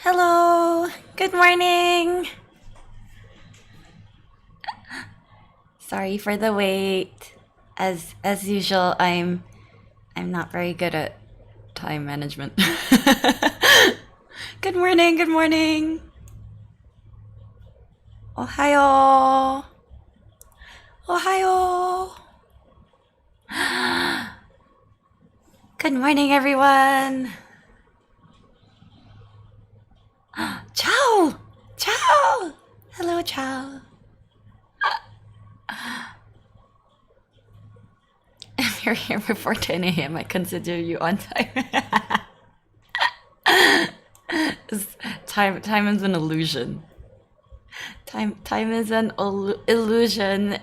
Hello. Good morning. Sorry for the wait. As usual, I'm not very good at time management. Good morning. Good morning. Ohayo. Ohayo. Good morning, everyone. Ciao! Ciao! Hello, ciao. If you're here before 10 a.m., I consider you on time. Time is an illusion. Time is an illusion.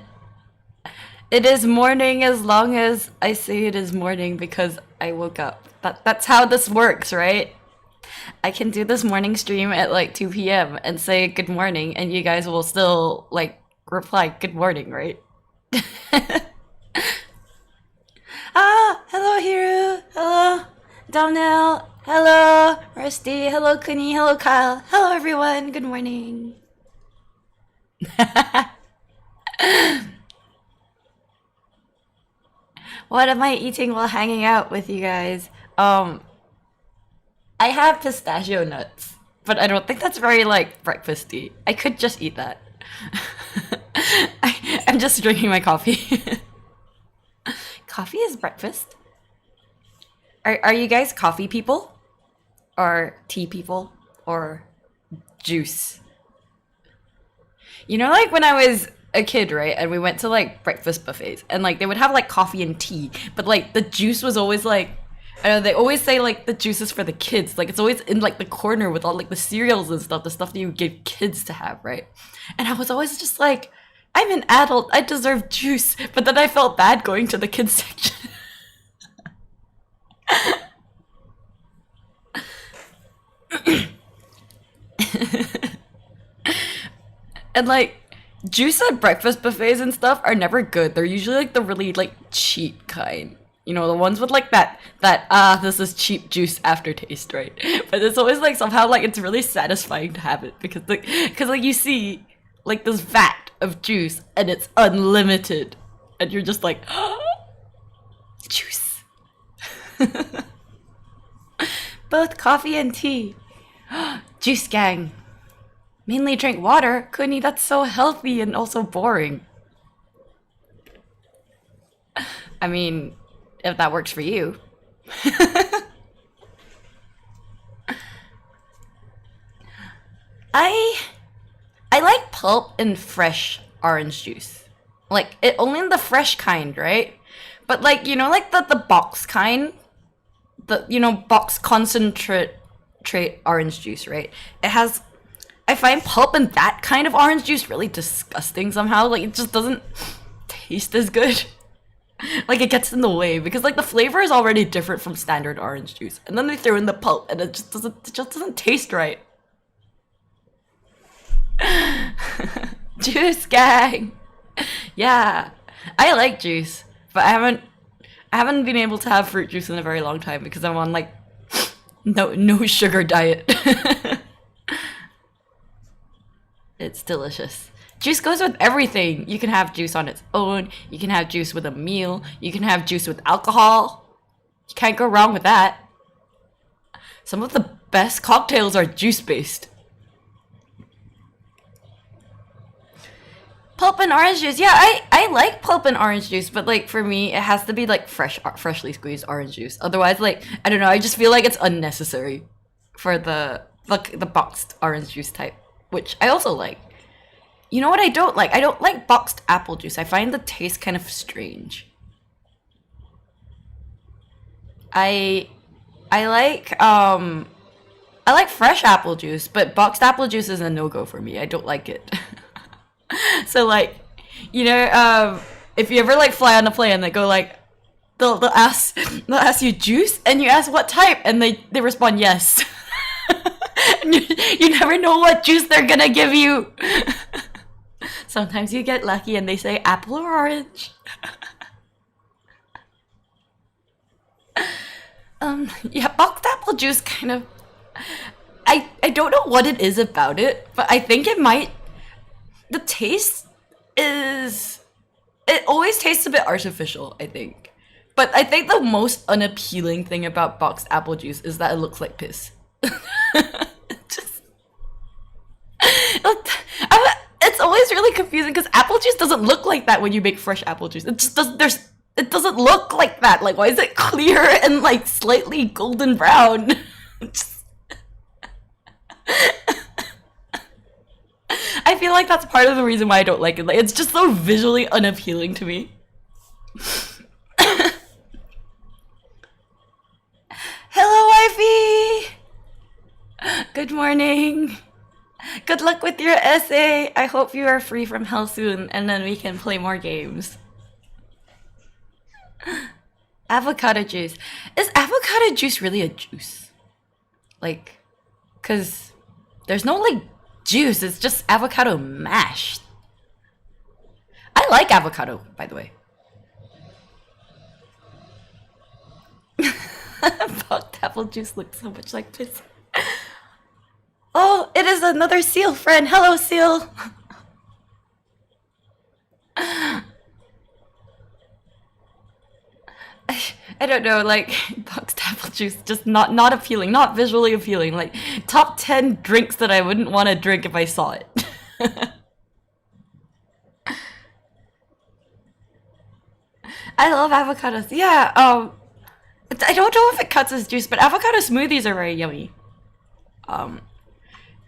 It is morning as long as I say it is morning because I woke up. That's how this works, right? I can do this morning stream at like 2 p.m. and say good morning, and you guys will still like reply good morning, right? Hello Hiru, hello Domhnall, hello Rusty, hello Kuni, hello Kyle, hello everyone, good morning. What am I eating while hanging out with you guys? I have pistachio nuts, but I don't think that's very like breakfasty. I could just eat that. I'm just drinking my coffee. Coffee is breakfast? Are you guys coffee people? Or tea people? Or juice? You know, like when I was a kid, right? And we went to like breakfast buffets and like they would have like coffee and tea, but like the juice was always like, I know they always say like the juice is for the kids. Like it's always in like the corner with all like the cereals and stuff, the stuff that you give kids to have, right? And I was always just like, I'm an adult, I deserve juice. But then I felt bad going to the kids section. And like juice at breakfast buffets and stuff are never good. They're usually like the really like cheap kind. You know, the ones with like this is cheap juice aftertaste, right? But it's always like somehow like it's really satisfying to have it because like you see like this vat of juice and it's unlimited and you're just like, juice. Both coffee and tea. Juice gang. Mainly drink water. Kuni, that's so healthy and also boring. I mean, if that works for you. I like pulp and fresh orange juice. Like, it only in the fresh kind, right? But like, you know, like the box kind? The, you know, box concentrate orange juice, right? It has... I find pulp and that kind of orange juice really disgusting somehow. Like, it just doesn't taste as good. Like, it gets in the way because like the flavor is already different from standard orange juice, and then they throw in the pulp and it just doesn't taste right. Juice gang. Yeah, I like juice, but I haven't been able to have fruit juice in a very long time because I'm on like no sugar diet. It's delicious. Juice goes with everything. You can have juice on its own. You can have juice with a meal. You can have juice with alcohol. You can't go wrong with that. Some of the best cocktails are juice-based. Pulp and orange juice. Yeah, I like pulp and orange juice, but like for me, it has to be like freshly squeezed orange juice. Otherwise, like, I don't know, I just feel like it's unnecessary for the boxed orange juice type, which I also like. You know what I don't like? I don't like boxed apple juice. I find the taste kind of strange. I like fresh apple juice, but boxed apple juice is a no-go for me. I don't like it. So like, you know, if you ever like fly on a plane and they go like, they'll ask you juice and you ask what type and they respond yes. And you never know what juice they're gonna give you. Sometimes you get lucky and they say apple or orange. Yeah, boxed apple juice kind of... I don't know what it is about it, but I think it might... The taste is... It always tastes a bit artificial, I think. But I think the most unappealing thing about boxed apple juice is that it looks like piss. It's always really confusing because apple juice doesn't look like that when you make fresh apple juice. It just doesn't. It doesn't look like that. Like, why is it clear and like slightly golden brown? I feel like that's part of the reason why I don't like it. Like, it's just so visually unappealing to me. Hello, wifey. Good morning. Good luck with your essay. I hope you are free from hell soon and then we can play more games. Avocado juice. Is avocado juice really a juice? Like, cause there's no like juice, it's just avocado mashed. I like avocado, by the way. Fucked apple juice looks so much like piss. Oh, it is another seal friend. Hello, seal. I don't know, like, boxed apple juice, just not appealing, not visually appealing. Like, top 10 drinks that I wouldn't want to drink if I saw it. I love avocados. Yeah, I don't know if it cuts as juice, but avocado smoothies are very yummy.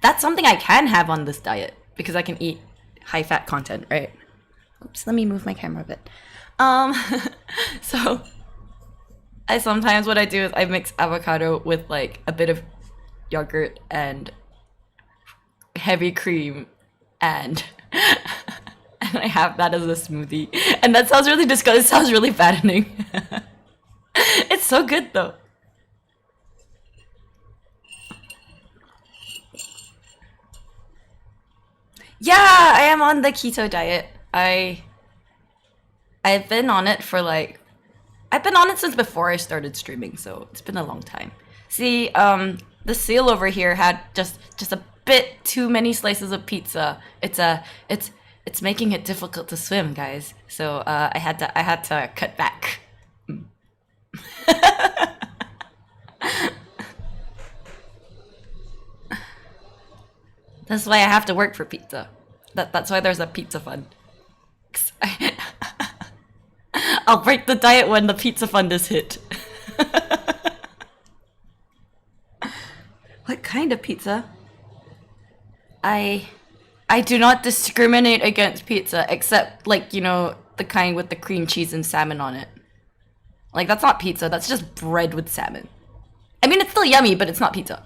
That's something I can have on this diet because I can eat high-fat content, right? Oops, let me move my camera a bit. So sometimes what I do is I mix avocado with like a bit of yogurt and heavy cream and and I have that as a smoothie. And that sounds really disgusting. It sounds really fattening. It's so good though. Yeah, I am on the keto diet. I've been on it for like, I've been on it since before I started streaming, so it's been a long time. See, the seal over here had just a bit too many slices of pizza. It's making it difficult to swim, guys. So I had to cut back. That's why I have to work for pizza. That's why there's a pizza fund. I'll break the diet when the pizza fund is hit. What kind of pizza? I do not discriminate against pizza, except, like, you know, the kind with the cream cheese and salmon on it. Like, that's not pizza, that's just bread with salmon. I mean, it's still yummy, but it's not pizza.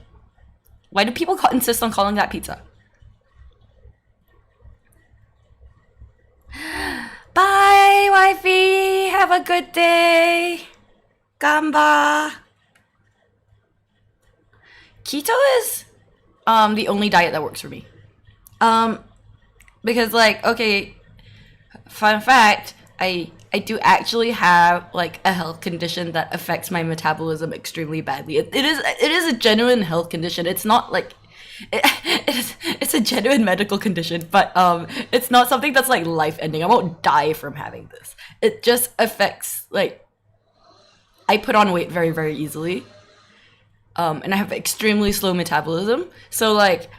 Why do people insist on calling that pizza? Bye, wifey! Have a good day! Gamba! Keto is the only diet that works for me. Because, like, okay, fun fact, I do actually have, like, a health condition that affects my metabolism extremely badly. It is a genuine health condition. It's not like it's a genuine medical condition, but it's not something that's like life-ending. I won't die from having this. It just affects, like, I put on weight very, very easily. And I have extremely slow metabolism. So, like,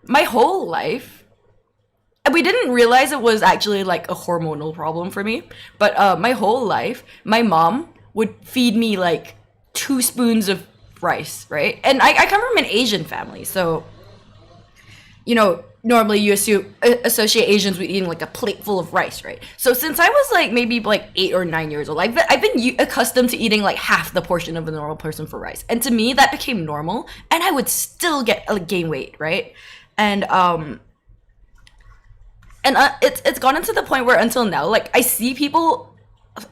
my whole life, we didn't realize it was actually like a hormonal problem for me, but my whole life, my mom would feed me like 2 spoons of rice, right? And I come from an Asian family, so, you know, normally you associate Asians with eating like a plate full of rice, right? So since I was like maybe like 8 or 9 years old, I've been accustomed to eating like half the portion of a normal person for rice, and to me that became normal, and I would still gain weight, right? And it's gotten to the point where until now, like, I see people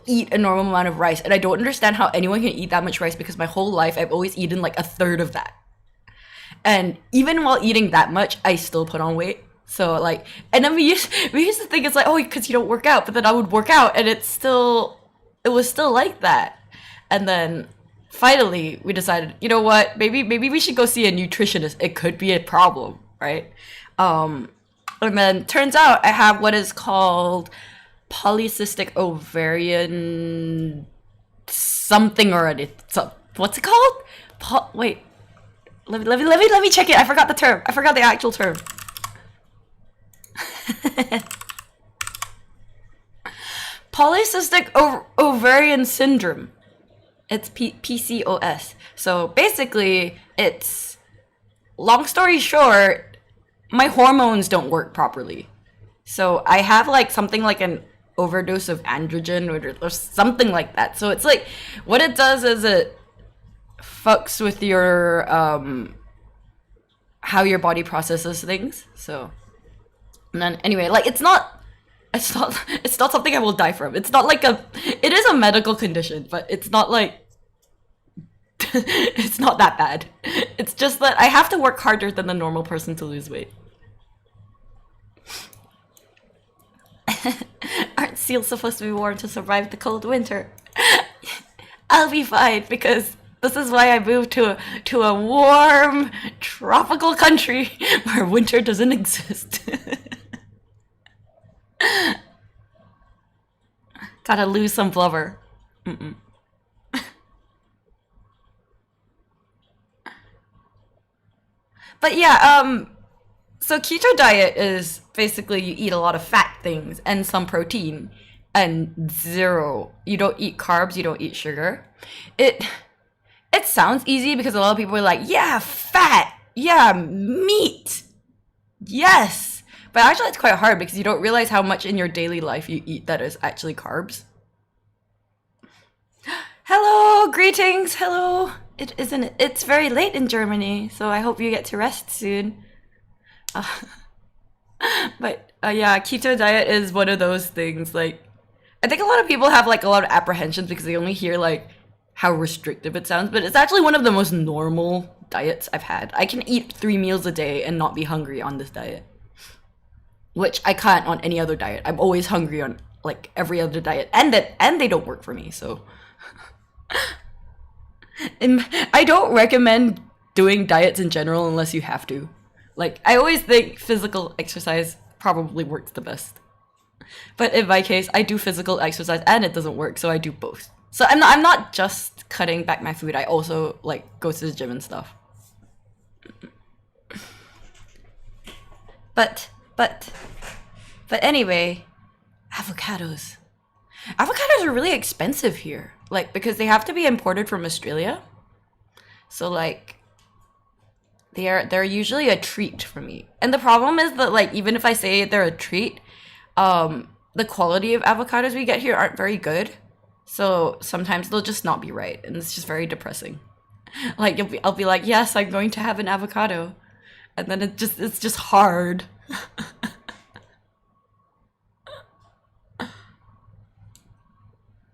eat a normal amount of rice, and I don't understand how anyone can eat that much rice, because my whole life I've always eaten like a third of that. And even while eating that much, I still put on weight. So, like, and then we used to think it's like, oh, because you don't work out, but then I would work out, and it was still like that. And then finally we decided, you know what, maybe we should go see a nutritionist. It could be a problem, right? And then turns out I have what is called polycystic ovarian something or other. So, what's it called? Wait, let me check it. I forgot the term. I forgot the actual term. Polycystic ovarian syndrome. It's PCOS. So basically, it's, long story short, my hormones don't work properly. So I have like something like an overdose of androgen or something like that. So it's like, what it does is it fucks with your how your body processes things. So, and then anyway, like, it's not something I will die from. It's not like it is a medical condition, but it's not like it's not that bad. It's just that I have to work harder than the normal person to lose weight. Aren't seals supposed to be warm to survive the cold winter? I'll be fine, because this is why I moved to a warm, tropical country where winter doesn't exist. Gotta lose some blubber. But yeah, so keto diet is basically you eat a lot of fat things and some protein and zero. You don't eat carbs, you don't eat sugar. It sounds easy because a lot of people are like, yeah, fat, yeah, meat, yes. But actually it's quite hard because you don't realize how much in your daily life you eat that is actually carbs. Hello, greetings, hello. It's very late in Germany, so I hope you get to rest soon. But yeah, keto diet is one of those things, like, I think a lot of people have like a lot of apprehensions because they only hear like how restrictive it sounds, but it's actually one of the most normal diets I've had. I can eat 3 meals a day and not be hungry on this diet, which I can't on any other diet. I'm always hungry on like every other diet, and they don't work for me, so And I don't recommend doing diets in general unless you have to. Like, I always think physical exercise probably works the best. But in my case, I do physical exercise and it doesn't work, so I do both. So I'm not just cutting back my food, I also like go to the gym and stuff. But anyway, avocados. Avocados are really expensive here. Like, because they have to be imported from Australia. So like they're usually a treat for me. And the problem is that like even if I say they're a treat, the quality of avocados we get here aren't very good. So sometimes they'll just not be right, and it's just very depressing. Like I'll be like, yes, I'm going to have an avocado, and then it's just hard.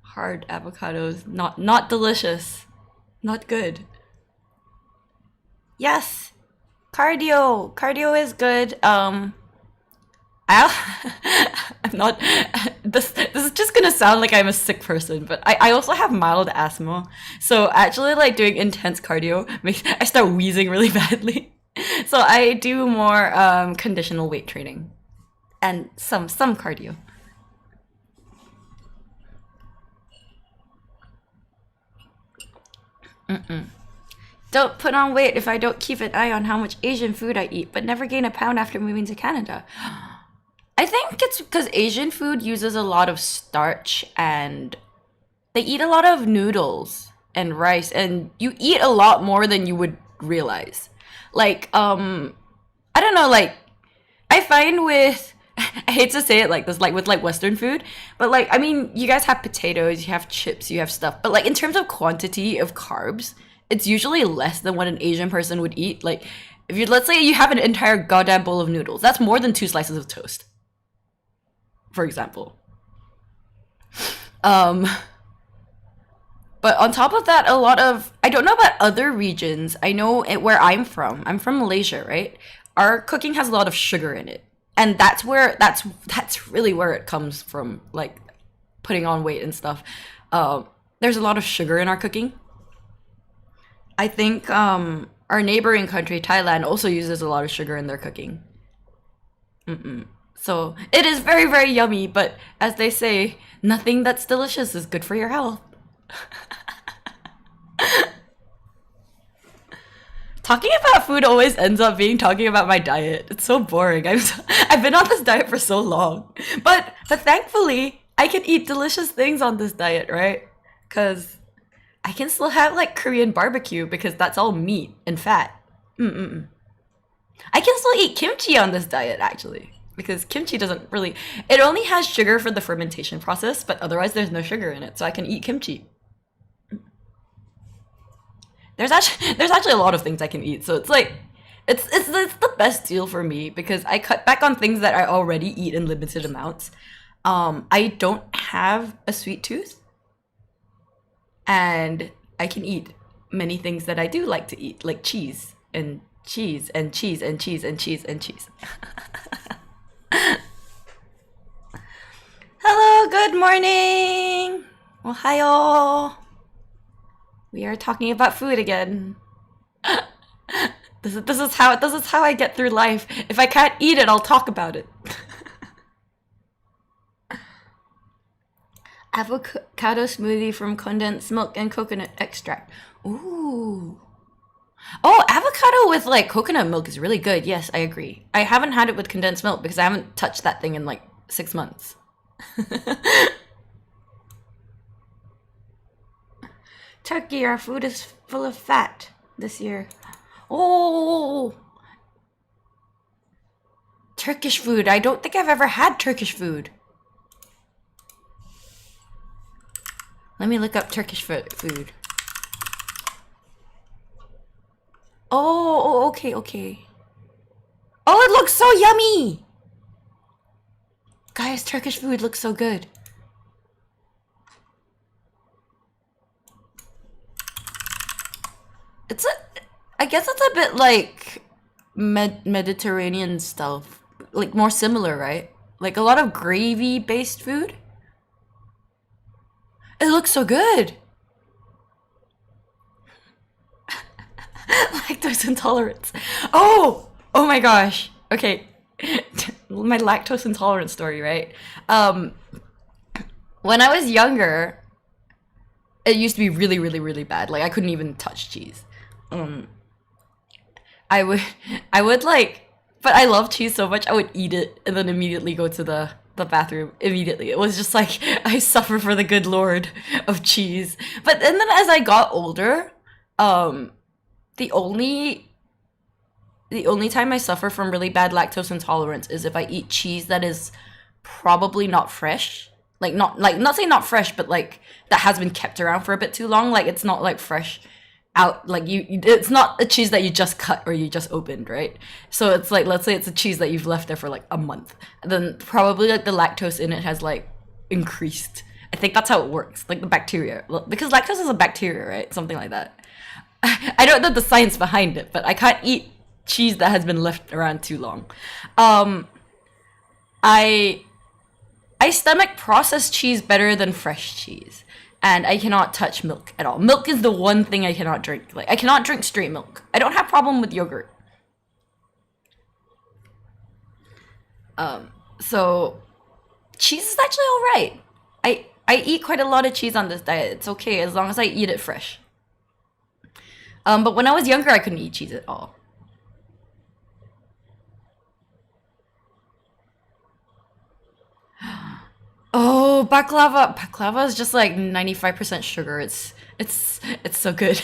Hard avocados, not delicious, not good. Yes, cardio is good. I'm not. This is just gonna sound like I'm a sick person, but I also have mild asthma, so actually like doing intense cardio makes I start wheezing really badly. So I do more conditional weight training, and some cardio. Don't put on weight if I don't keep an eye on how much Asian food I eat, but never gain a pound after moving to Canada. I think it's because Asian food uses a lot of starch and they eat a lot of noodles and rice, and you eat a lot more than you would realize. Like, I don't know, like, I find with, I hate to say it like this, like with like Western food, but like, I mean, you guys have potatoes, you have chips, you have stuff, but like in terms of quantity of carbs, it's usually less than what an Asian person would eat. Like, if you, let's say you have an entire goddamn bowl of noodles, that's more than 2 slices of toast, for example. But on top of that, a lot of, I don't know about other regions. I know where I'm from Malaysia, right? Our cooking has a lot of sugar in it. And that's really where it comes from, like putting on weight and stuff. There's a lot of sugar in our cooking. I think our neighboring country, Thailand, also uses a lot of sugar in their cooking. So it is very, very yummy, but as they say, nothing that's delicious is good for your health. Talking about food always ends up being talking about my diet. It's so boring. I've been on this diet for so long. But thankfully, I can eat delicious things on this diet, right? Because I can still have like Korean barbecue because that's all meat and fat. I can still eat kimchi on this diet actually. Because kimchi doesn't really, it only has sugar for the fermentation process, but otherwise there's no sugar in it, so I can eat kimchi. There's actually a lot of things I can eat, so it's like, it's the best deal for me because I cut back on things that I already eat in limited amounts. I don't have a sweet tooth, and I can eat many things that I do like to eat, like cheese and cheese and cheese and cheese and cheese and cheese. Hello, good morning. Ohayo. We are talking about food again. This is how I get through life. If I can't eat it, I'll talk about it. Avocado smoothie from condensed milk and coconut extract. Ooh. Oh, avocado with like coconut milk is really good. Yes, I agree. I haven't had it with condensed milk because I haven't touched that thing in like 6 months. Turkey, our food is full of fat this year. Oh, Turkish food. I don't think I've ever had Turkish food. Let me look up Turkish food. Oh, okay. Oh, it looks so yummy. Guys, Turkish food looks so good. I guess it's a bit like Mediterranean stuff, like more similar, right? Like a lot of gravy-based food. It looks so good. Lactose intolerance. Oh my gosh. Okay. My lactose intolerance story, right? When I was younger, it used to be really, really, really bad. Like I couldn't even touch cheese. Um, I would, I would like, but I love cheese so much. I would eat it and then immediately go to the bathroom immediately. It was just like I suffer for the good Lord of cheese. But and then as I got older, um, the only the only time I suffer from really bad lactose intolerance is if I eat cheese that is probably not fresh. Not saying not fresh, but like that has been kept around for a bit too long. Like it's not like fresh out like it's not a cheese that you just cut or you just opened, right? So it's like let's say it's a cheese that you've left there for like a month. Then probably like the lactose in it has like increased. I think that's how it works. Like the bacteria. Because lactose is a bacteria, right? Something like that. I don't know the science behind it, but I can't eat cheese that has been left around too long. Um, I I stomach processed cheese better than fresh cheese, and I cannot touch milk at all. Milk is the one thing I cannot drink. Like I cannot drink straight milk. I don't have problem with yogurt. So cheese is actually all right. I eat quite a lot of cheese on this diet. It's okay as long as I eat it fresh. But when I was younger, I couldn't eat cheese at all. Oh, baklava. Baklava is just like 95% sugar. It's so good.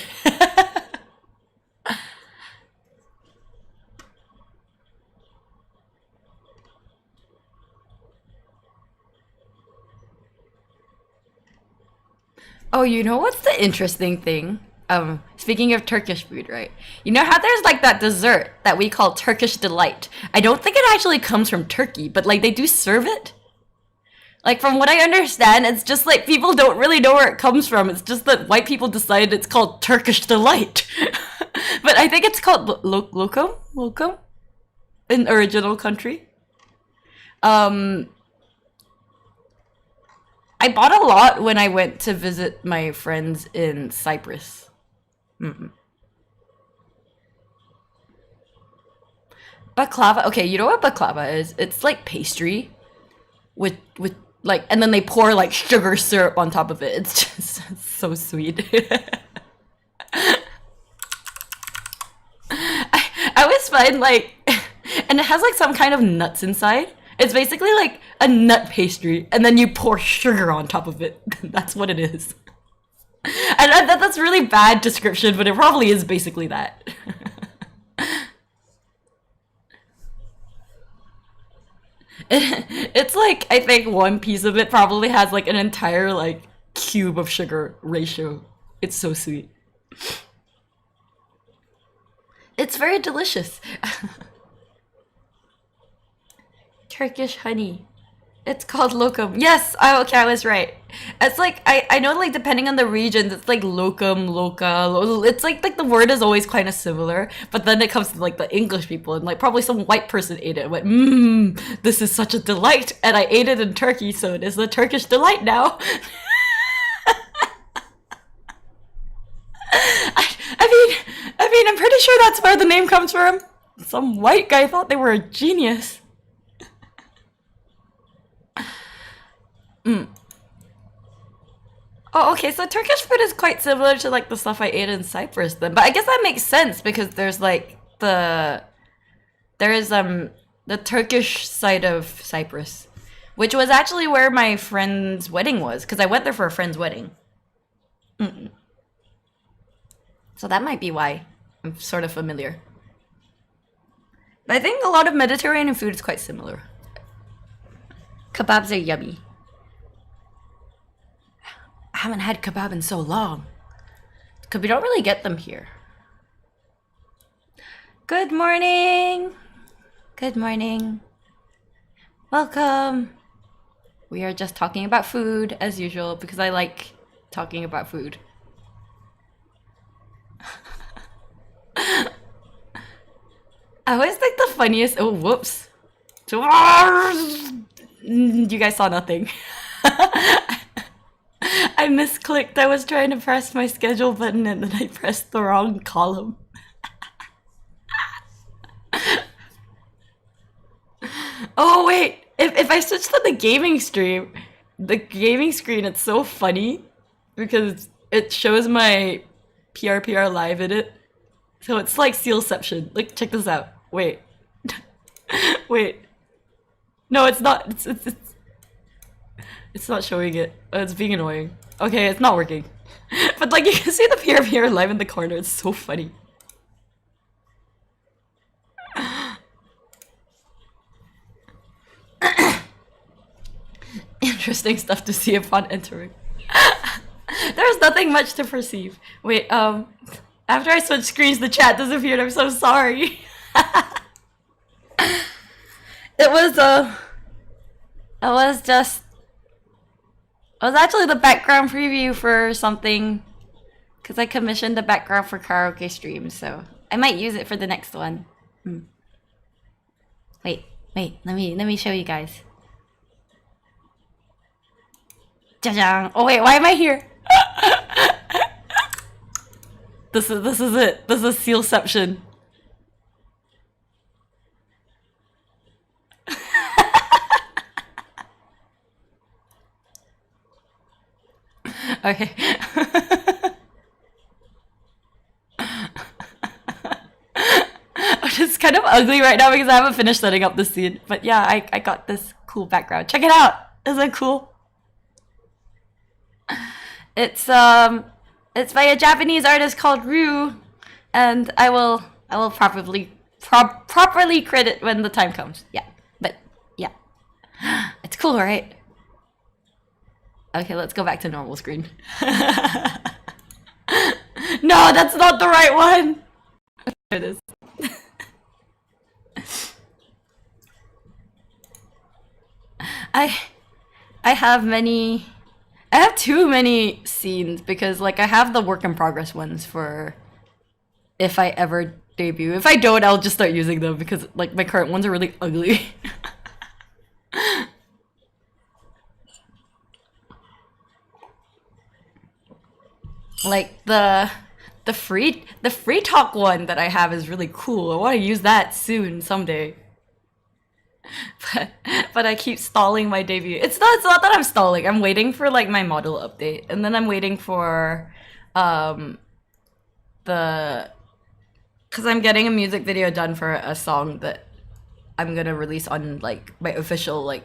Oh, you know what's the interesting thing? Speaking of Turkish food, right? You know how there's like that dessert that we call Turkish delight. I don't think it actually comes from Turkey, but like they do serve it. Like from what I understand, it's just like people don't really know where it comes from. It's just that white people decided it's called Turkish delight. But I think it's called locum in original country. Um, I bought a lot when I went to visit my friends in Cyprus. Mm-mm. Baklava. Okay, you know what baklava is? It's like pastry with like, and then they pour like sugar syrup on top of it. It's just so sweet. I always find like, and it has like some kind of nuts inside. It's basically like a nut pastry, and then you pour sugar on top of it. That's what it is. And that's really bad description, but it probably is basically that. It's like I think one piece of it probably has like an entire like cube of sugar ratio. It's so sweet. It's very delicious. Turkish honey. It's called locum. Yes, okay, I was right. It's like I know like depending on the regions, it's like locum, loca. It's like the word is always kind of similar, but then it comes to like the English people and like probably some white person ate it and went, this is such a delight, and I ate it in Turkey, so it is the Turkish delight now. I mean, I'm pretty sure that's where the name comes from. Some white guy thought they were a genius. Mm. Oh, okay. So Turkish food is quite similar to like the stuff I ate in Cyprus then. But I guess that makes sense because there's like there is the Turkish side of Cyprus, which was actually where my friend's wedding was because I went there for a friend's wedding. Mm-mm. So that might be why I'm sort of familiar. But I think a lot of Mediterranean food is quite similar. Kebabs are yummy. I haven't had kebab in so long because we don't really get them here. Good morning. Good morning. Welcome. We are just talking about food as usual because I like talking about food. I always think the funniest. Oh, whoops. You guys saw nothing. I misclicked. I was trying to press my schedule button and then I pressed the wrong column. Oh wait, if I switch to the gaming stream, the gaming screen, it's so funny because it shows my PRPR live in it. So it's like Sealception. Like, check this out. Wait. Wait. No, it's not. It's not showing it. It's being annoying. Okay, it's not working. But like, you can see the PRPR live in the corner. It's so funny. Interesting stuff to see upon entering. There's nothing much to perceive. Wait, after I switch screens, the chat disappeared. I'm so sorry. It was actually the background preview for something, because I commissioned the background for karaoke streams, so I might use it for the next one. Wait, let me show you guys. Jajang. Oh wait, why am I here? This is it. This is Sealception. Okay. It's kind of ugly right now because I haven't finished setting up the scene. But yeah, I got this cool background. Check it out. Isn't it cool? It's by a Japanese artist called Ryu, and I will properly credit when the time comes. Yeah, but yeah, it's cool, right? Okay, let's go back to normal screen. No, that's not the right one. There it is. I have too many scenes because like I have the work in progress ones for if I ever debut. If I don't, I'll just start using them because like my current ones are really ugly. Like the free talk one that I have is really cool. I want to use that soon someday. But I keep stalling my debut. It's not that I'm stalling. I'm waiting for like my model update, and then I'm waiting for because I'm getting a music video done for a song that I'm gonna release on like my official like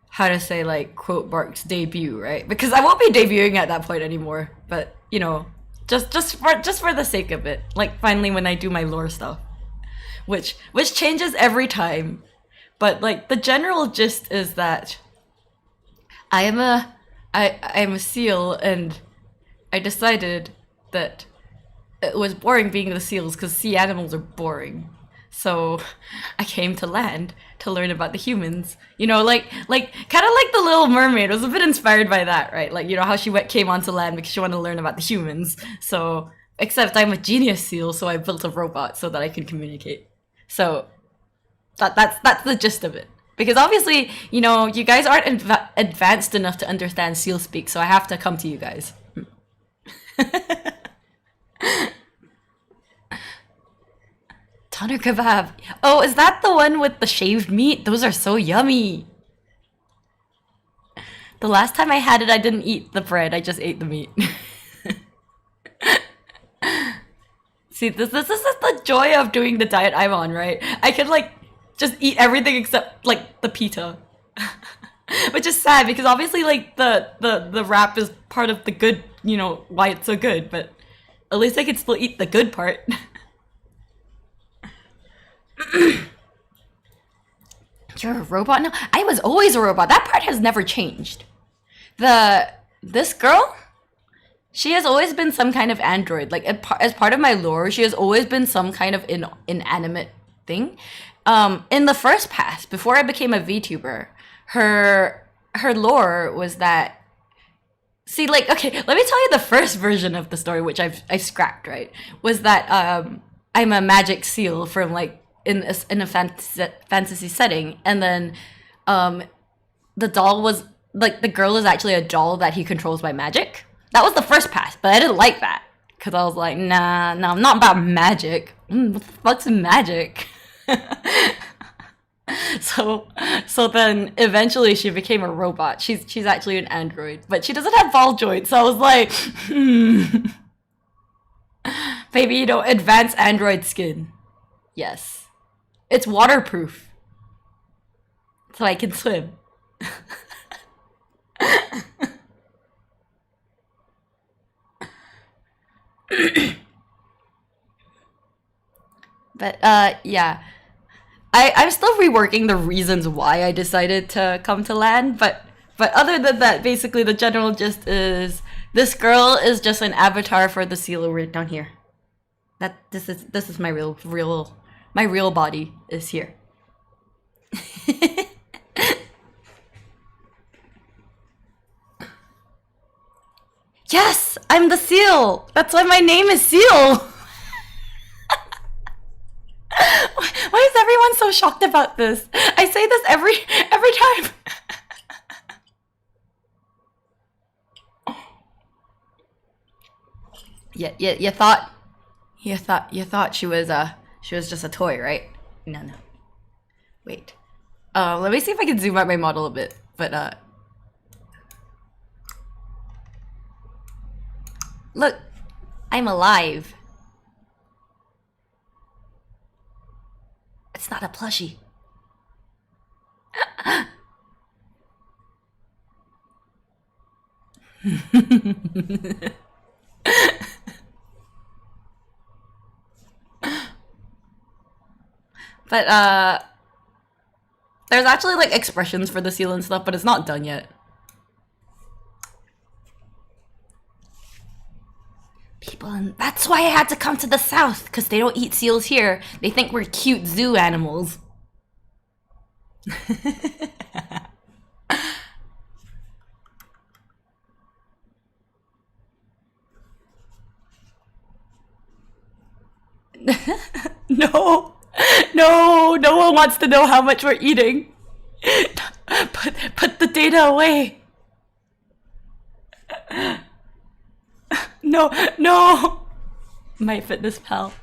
how to say like quote marks debut, right? Because I won't be debuting at that point anymore. But you know, just for the sake of it, like finally when I do my lore stuff, which changes every time. But like the general gist is that I am a seal, and I decided that it was boring being the seals because sea animals are boring. So I came to land to learn about the humans. You know, like kind of like the Little Mermaid. I was a bit inspired by that, right? Like, you know how she came onto land because she wanted to learn about the humans. So except I'm a genius seal, so I built a robot so that I can communicate. So that's the gist of it. Because obviously, you know, you guys aren't advanced enough to understand seal speak, so I have to come to you guys. Doner kebab. Oh, is that the one with the shaved meat? Those are so yummy. The last time I had it, I didn't eat the bread. I just ate the meat. See, this is the joy of doing the diet I'm on, right? I could like just eat everything except like the pita. Which is sad because obviously like the wrap is part of the good, you know, why it's so good, but at least I can still eat the good part. You're a robot now? I was always a robot. That part has never changed. This girl, she has always been some kind of android. Like as part of my lore, she has always been some kind of inanimate thing. In the first pass, before I became a VTuber, her lore was that. See, like, okay, let me tell you the first version of the story, which I've scrapped. Right, was that I'm a magic seal from like in a fantasy setting, and then the doll was like the girl is actually a doll that he controls by magic. That was the first pass, but I didn't like that because I was like, nah, I'm not about magic. What the fuck's magic? So so then eventually she became a robot. She's actually an android, but she doesn't have ball joints. So I was like, maybe advanced android skin. Yes, it's waterproof, so I can swim. But yeah. I'm still reworking the reasons why I decided to come to land, but other than that, basically the general gist is this girl is just an avatar for the seal right down here. That this is my real body is here. Yes, I'm the seal. That's why my name is Seal. Why is everyone so shocked about this? I say this every time. Yeah, you thought she was just a toy, right? No. Wait. Let me see if I can zoom out my model a bit. But look, I'm alive. It's not a plushie. But there's actually like expressions for the seal and stuff, but it's not done yet. People, and that's why I had to come to the south, because they don't eat seals here. They think we're cute zoo animals. No one wants to know how much we're eating. Put the data away. No. My fitness pal.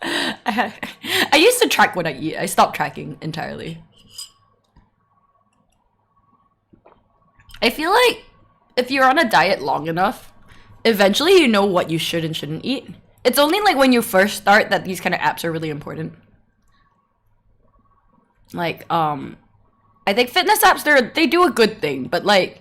I used to track what I eat. I stopped tracking entirely. I feel like if you're on a diet long enough, eventually you know what you should and shouldn't eat. It's only like when you first start that these kind of apps are really important. Like, I think fitness apps, they do a good thing, but like,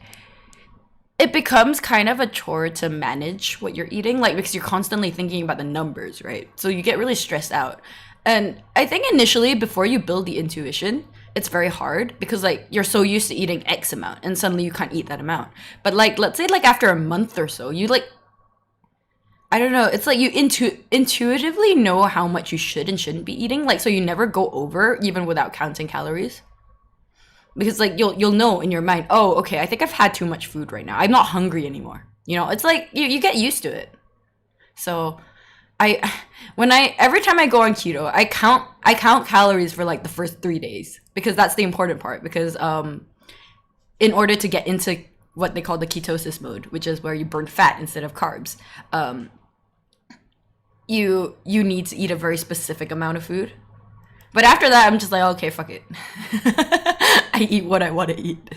it becomes kind of a chore to manage what you're eating, like, because you're constantly thinking about the numbers, right? So you get really stressed out. And I think initially, before you build the intuition, it's very hard because like you're so used to eating X amount and suddenly you can't eat that amount. But like, let's say like after a month or so, you like, I don't know, it's like you intuitively know how much you should and shouldn't be eating, like, so you never go over even without counting calories. Because like you'll know in your mind, oh, okay, I think I've had too much food right now. I'm not hungry anymore. You know, it's like you get used to it. So every time I go on keto, I count calories for like the first 3 days, because that's the important part, because in order to get into what they call the ketosis mode, which is where you burn fat instead of carbs, you need to eat a very specific amount of food. But after that, I'm just like, okay, fuck it. I eat what I want to eat.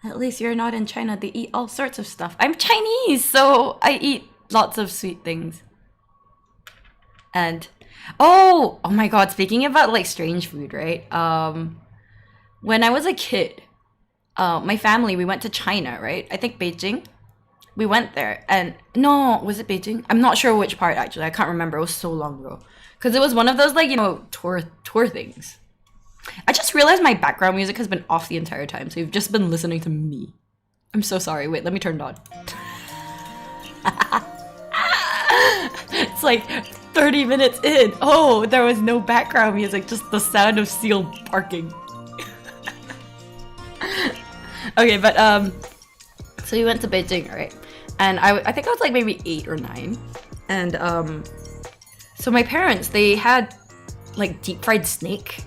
At least you're not in China. They eat all sorts of stuff. I'm Chinese, so I eat lots of sweet things. And oh my god, speaking about like strange food, right? When I was a kid, my family, we went to China, right? I think Beijing. We went there, and no, was it Beijing? I'm not sure which part actually. I can't remember. It was so long ago. Because it was one of those like, you know, tour things. I just realized my background music has been off the entire time, so you've just been listening to me. I'm so sorry. Wait, let me turn it on. It's like 30 minutes in. Oh, there was no background music, just the sound of Seal barking. Okay, but so we went to Beijing, right? And I think I was like maybe 8 or 9. And so my parents, they had like deep fried snake.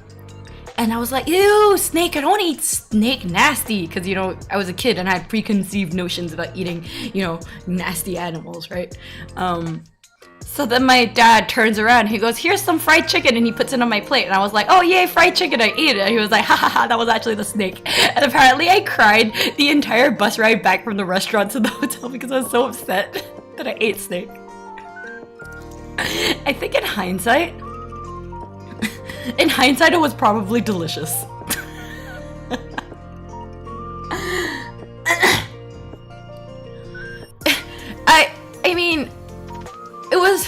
And I was like, ew, snake, I don't want to eat snake, nasty. Because, you know, I was a kid and I had preconceived notions about eating, you know, nasty animals, right? So then my dad turns around, he goes, here's some fried chicken, and he puts it on my plate. And I was like, oh yay, fried chicken, I ate it. And he was like, ha ha ha, that was actually the snake. And apparently I cried the entire bus ride back from the restaurant to the hotel because I was so upset that I ate snake. I think in hindsight, it was probably delicious. I mean, it was,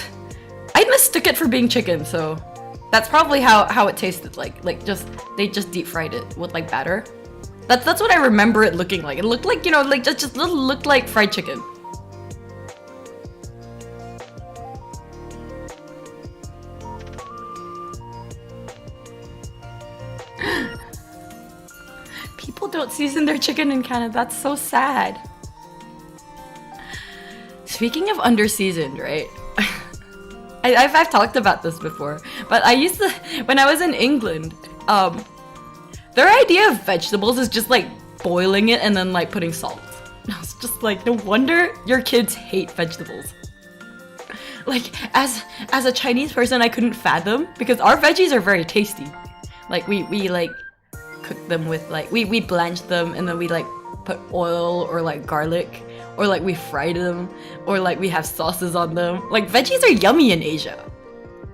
I mistook it for being chicken, so that's probably how it tasted like. Like they just deep fried it with like batter. That's what I remember it looking like. It looked like, you know, like just looked like fried chicken. People don't season their chicken in Canada. That's so sad. Speaking of under-seasoned, right? I've talked about this before, but I used to, when I was in England, their idea of vegetables is just like boiling it and then like putting salt. I was just like, no wonder your kids hate vegetables. Like, as a Chinese person, I couldn't fathom, because our veggies are very tasty. Like, we like cook them with like, we blanch them and then we like put oil or like garlic, or like we fry them, or like we have sauces on them. Like, veggies are yummy in Asia.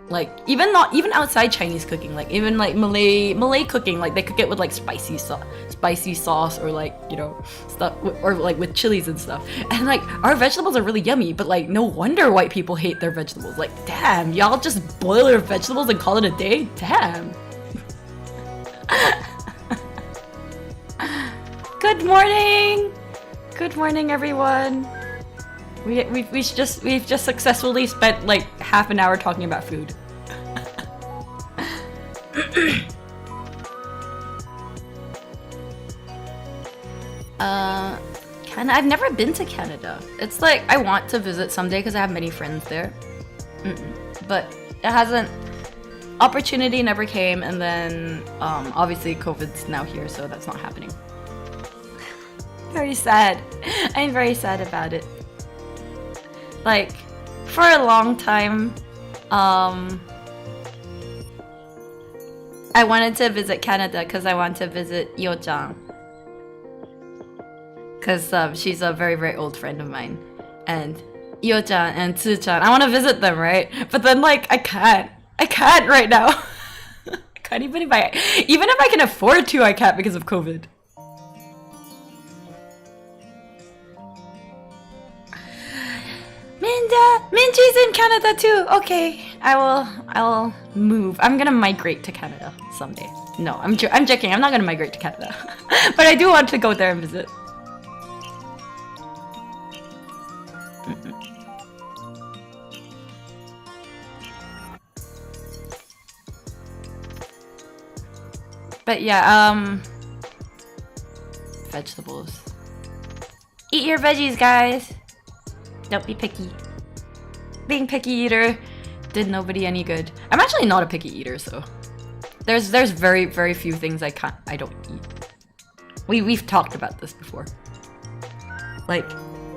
Like, even outside Chinese cooking, like even like Malay cooking, like they cook it with like spicy sauce, or like, you know, stuff, or like with chilies and stuff. And like, our vegetables are really yummy, but like, no wonder white people hate their vegetables. Like, damn, y'all just boil your vegetables and call it a day? Damn. Good morning! Good morning, everyone. We've just successfully spent like half an hour talking about food. Canada. I've never been to Canada. It's like I want to visit someday because I have many friends there. But it hasn't. Opportunity never came, and then obviously COVID's now here, so that's not happening. Very sad. I'm very sad about it. Like, for a long time, I wanted to visit Canada because I want to visit Yo-chan. Because she's a very, very old friend of mine. And Yo-chan and Tsu-chan, I want to visit them, right? But then, like, I can't right now. I can't even if I can afford to, I can't because of COVID. Minji's in Canada too. Okay, I will move. I'm gonna migrate to Canada someday. No, I'm joking. I'm not gonna migrate to Canada, but I do want to go there and visit. But yeah, vegetables. Eat your veggies, guys. Don't be picky. Being picky eater did nobody any good. I'm actually not a picky eater, so there's very, very few things I don't eat. We've talked about this before. Like,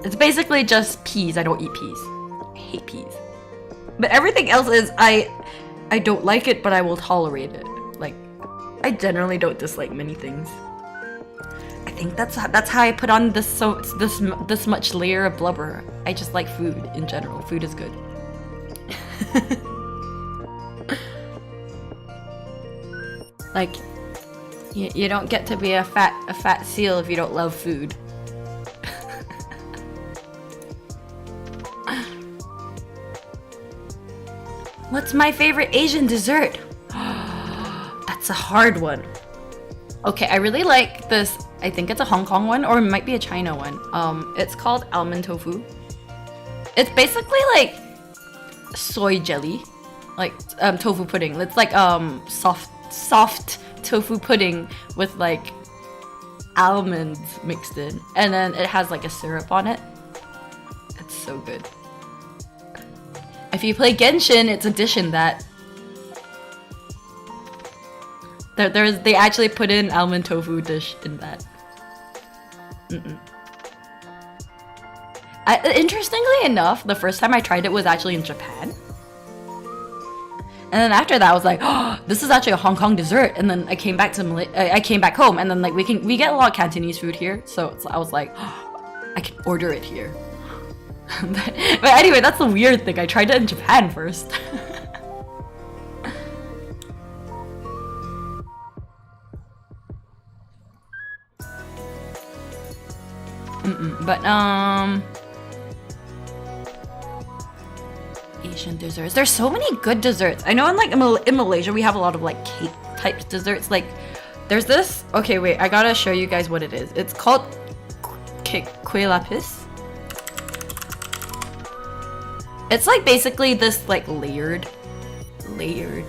it's basically just peas. I don't eat peas. I hate peas. But everything else is I don't like it, but I will tolerate it. Like, I generally don't dislike many things. I think that's how I put on this much layer of blubber. I just like food in general. Food is good. Like, you don't get to be a fat seal if you don't love food. What's my favorite Asian dessert? That's a hard one. Okay, I really like this. I think it's a Hong Kong one, or it might be a China one. It's called almond tofu. It's basically like soy jelly, like tofu pudding. It's like soft tofu pudding with like almonds mixed in, and then it has like a syrup on it. It's so good. If you play Genshin, it's Edition that. They actually put in almond tofu dish in that. Interestingly enough, the first time I tried it was actually in Japan. And then after that, I was like, oh, this is actually a Hong Kong dessert. And then I came back to I came back home, and then like we get a lot of Cantonese food here, so I was like, oh, I can order it here. But anyway, that's the weird thing. I tried it in Japan first. But Asian desserts. There's so many good desserts. I know in Malaysia we have a lot of like cake type desserts. Like there's this. Okay, wait. I gotta show you guys what it is. It's called kueh lapis. It's like basically this like layered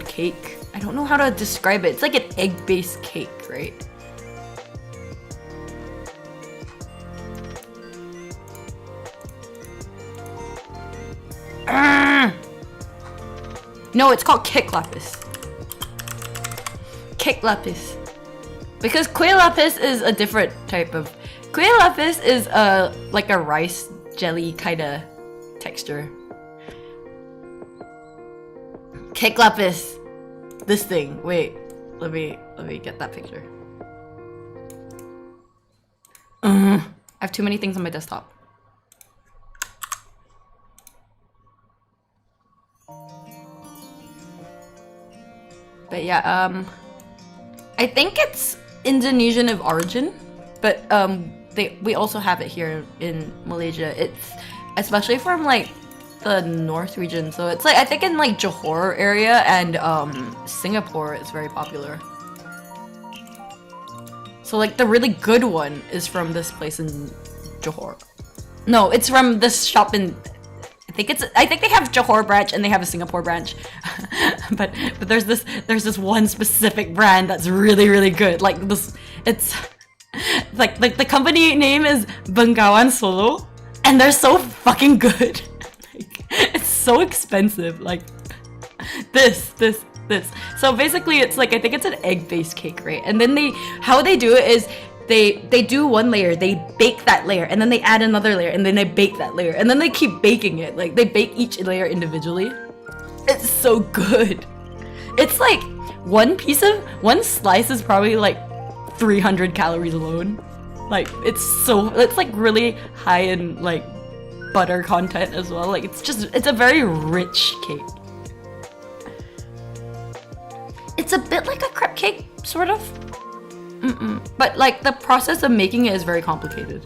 cake. I don't know how to describe it. It's like an egg-based cake, right? No, it's called kek lapis. Kek lapis. Because kueh lapis is a different type of... Kueh lapis is like a rice jelly kind of texture. Kek lapis. This thing. Wait. Let me get that picture. I have too many things on my desktop. But yeah, I think it's Indonesian of origin, but we also have it here in Malaysia. It's especially from like the north region, so it's like I think in like Johor area and Singapore it's very popular. So like the really good one is from this place in Johor. No, it's from this shop in I think they have Johor branch and they have a Singapore branch. but there's this one specific brand that's really good. Like this, it's like the company name is Bengawan Solo, and they're so fucking good. Like, it's so expensive. Like this. So basically, it's like I think it's an egg-based cake, right? And then how they do it is they do one layer, they bake that layer, and then they add another layer, and then they bake that layer, and then they keep baking it. Like they bake each layer individually. It's so good. It's like one slice is probably like 300 calories alone. Like it's like really high in like butter content as well. Like it's a very rich cake. It's a bit like a crepe cake, sort of. But like the process of making it is very complicated.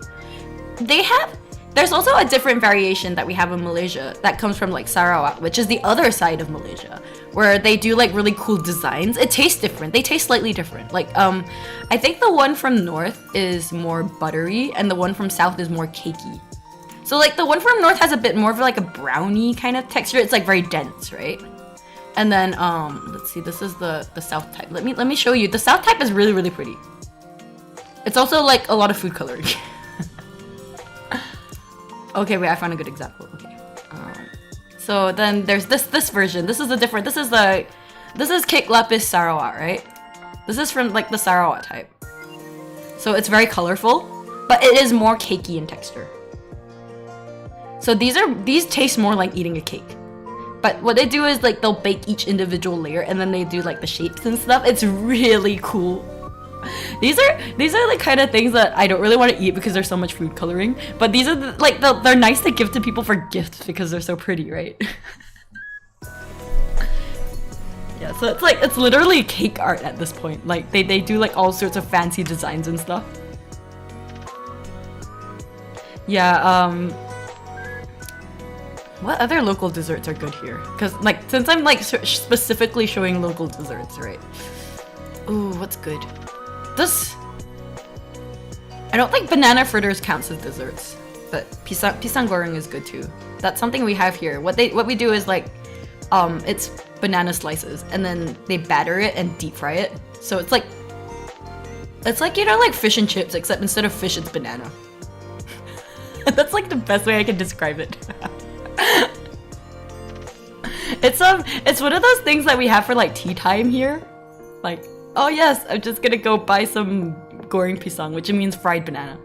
There's also a different variation that we have in Malaysia that comes from like Sarawak, which is the other side of Malaysia, where they do like really cool designs. It tastes different. They taste slightly different. Like I think the one from north is more buttery and the one from south is more cakey. So like the one from north has a bit more of like a brownie kind of texture. It's like very dense, right? And then let's see, this is the south type. Let me show you. The south type is really pretty. It's also like a lot of food coloring. Okay, wait, I found a good example. Okay. So then there's this version. This is Kek Lapis Sarawak, right? This is from like the Sarawak type. So it's very colorful, but it is more cakey in texture. So these taste more like eating a cake. But what they do is like they'll bake each individual layer and then they do like the shapes and stuff. It's really cool. These are the kind of things that I don't really want to eat because there's so much food coloring. But these are they're nice to give to people for gifts because they're so pretty, right? Yeah, so it's literally cake art at this point. Like they do like all sorts of fancy designs and stuff. Yeah, what other local desserts are good here? Because like since I'm like specifically showing local desserts, right? Ooh, what's good? I don't think banana fritters counts as desserts, but pisang goreng is good too. That's something we have here. What we do is like, it's banana slices and then they batter it and deep fry it. So it's like you know like fish and chips, except instead of fish it's banana. That's like the best way I can describe it. It's one of those things that we have for like tea time here. Like, oh yes, I'm just gonna go buy some goreng pisang, which means fried banana.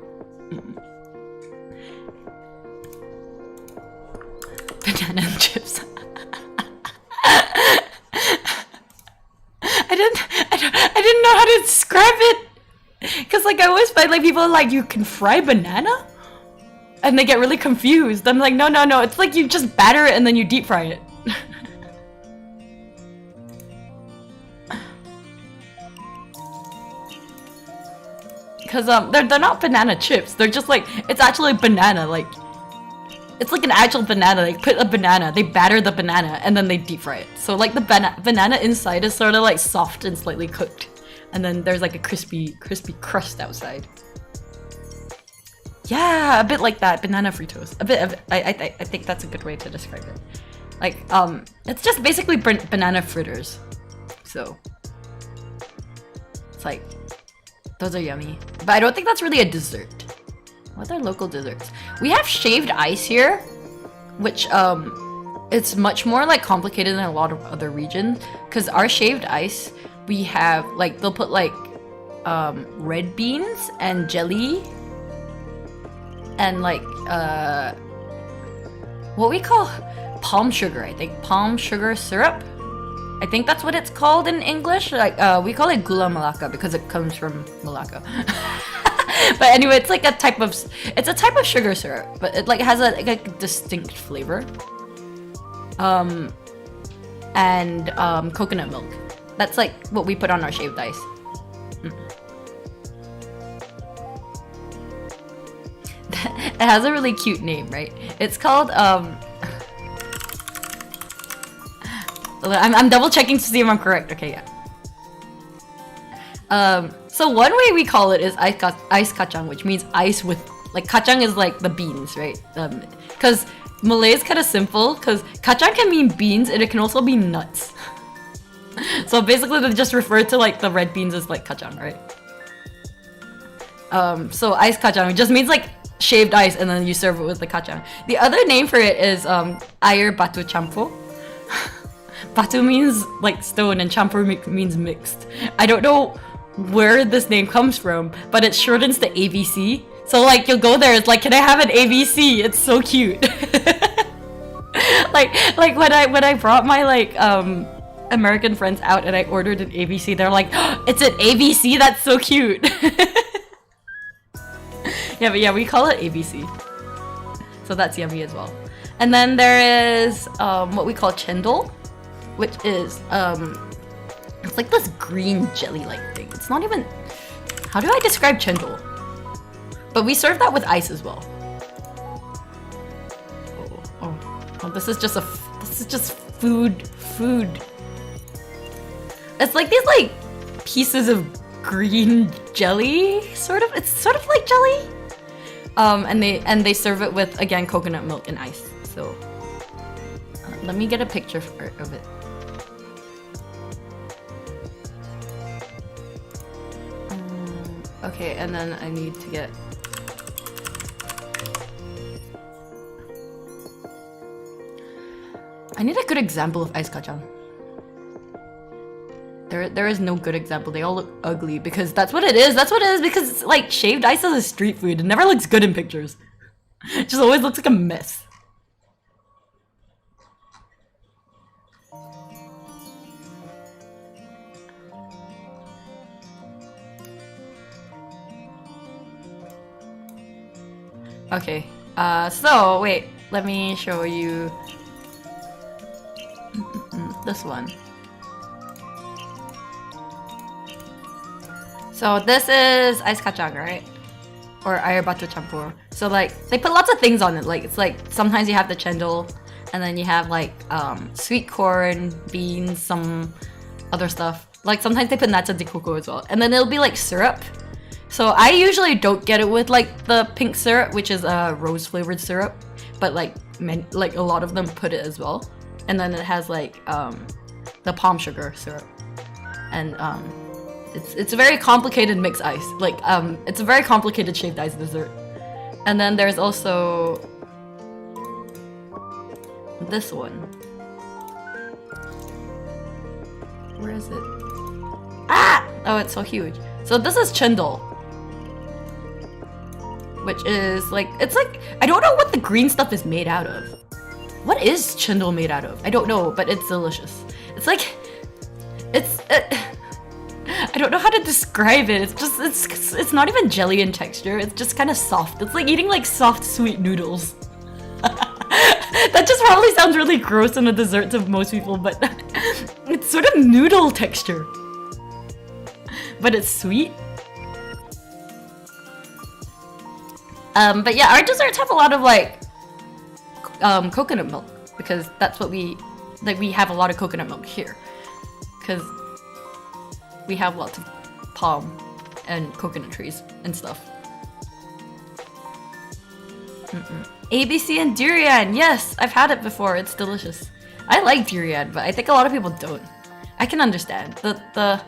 banana and chips. I didn't know how to describe it. Cause like I always find like people are like, you can fry banana? And they get really confused. I'm like, no, it's like you just batter it and then you deep fry it. Cause they're not banana chips. They're just like, it's actually banana, like it's like an actual banana. They put a banana, they batter the banana, and then they deep fry it. So like the banana inside is sort of like soft and slightly cooked, and then there's like a crispy crust outside. Yeah, a bit like that, banana Fritos. A bit of it. I think that's a good way to describe it. Like it's just basically banana fritters. So it's like, those are yummy. But I don't think that's really a dessert. What are local desserts? We have shaved ice here, which it's much more like complicated than a lot of other regions. Cause our shaved ice, we have like, they'll put like red beans and jelly and like what we call palm sugar, I think. Palm sugar syrup. I think that's what it's called in English. Like we call it gula melaka because it comes from Malacca. But anyway, it's like a type of sugar syrup, but it like has a distinct flavor. And coconut milk. That's like what we put on our shaved ice. It has a really cute name, right? It's called I'm double checking to see if I'm correct. Okay, yeah. So one way we call it is ice kacang, which means ice with, like, kacang is like the beans, right? Because Malay is kind of simple, because kacang can mean beans and it can also be nuts. So basically they just refer to like the red beans as like kacang, right? So ice kacang just means like shaved ice and then you serve it with the kacang. The other name for it is air batu campur. Batu means like stone and campur means mixed. I don't know where this name comes from, but it shortens to ABC. So like you'll go there, it's like, can I have an ABC? It's so cute. like when I brought my like American friends out and I ordered an ABC, they're like, oh, it's an ABC? That's so cute. Yeah, but yeah, we call it ABC. So that's yummy as well. And then there is what we call chendol, which is it's like this green jelly-like thing. It's not even, how do I describe chendol? But we serve that with ice as well. Oh, this is just food. It's like these like pieces of green jelly, sort of. It's sort of like jelly. And they serve it with, again, coconut milk and ice. So let me get a picture of it. Okay, and then I need to get. I need a good example of ice kacang. There is no good example. They all look ugly because that's what it is. That's what it is because it's like shaved ice is a street food. It never looks good in pictures. It just always looks like a mess. Okay, so wait, let me show you this one. So this is ice kacang, right? Or air batu campur. So like they put lots of things on it. Like it's like sometimes you have the chendol, and then you have like sweet corn, beans, some other stuff. Like sometimes they put nata de coco as well, and then it'll be like syrup. So I usually don't get it with like the pink syrup, which is a rose flavored syrup, but like a lot of them put it as well. And then it has like the palm sugar syrup, and it's a very complicated mixed ice. Like it's a very complicated shaved ice dessert. And then there's also this one. Where is it? Ah! Oh, it's so huge. So this is chendol, which is like, it's like, I don't know what the green stuff is made out of. What What is chendol made out of? I don't know, but it's delicious. It's like, I don't know how to describe it. It's not even jelly in texture. It's just kind of soft. It's like eating like soft sweet noodles. That just probably sounds really gross in a dessert to most people, but it's sort of noodle texture. But it's sweet. But yeah, our desserts have a lot of like coconut milk, because that's what we have a lot of coconut milk here, because we have lots of palm and coconut trees and stuff. ABC and durian, yes, I've had it before. It's delicious. I like durian, but I think a lot of people don't. I can understand. The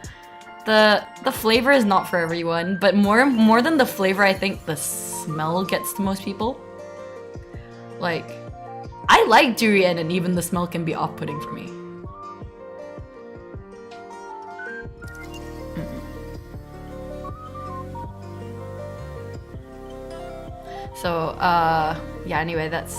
flavor is not for everyone, but more than the flavor, I think the smell gets to most people. Like, I like durian, and even the smell can be off-putting for me. So, yeah, anyway, that's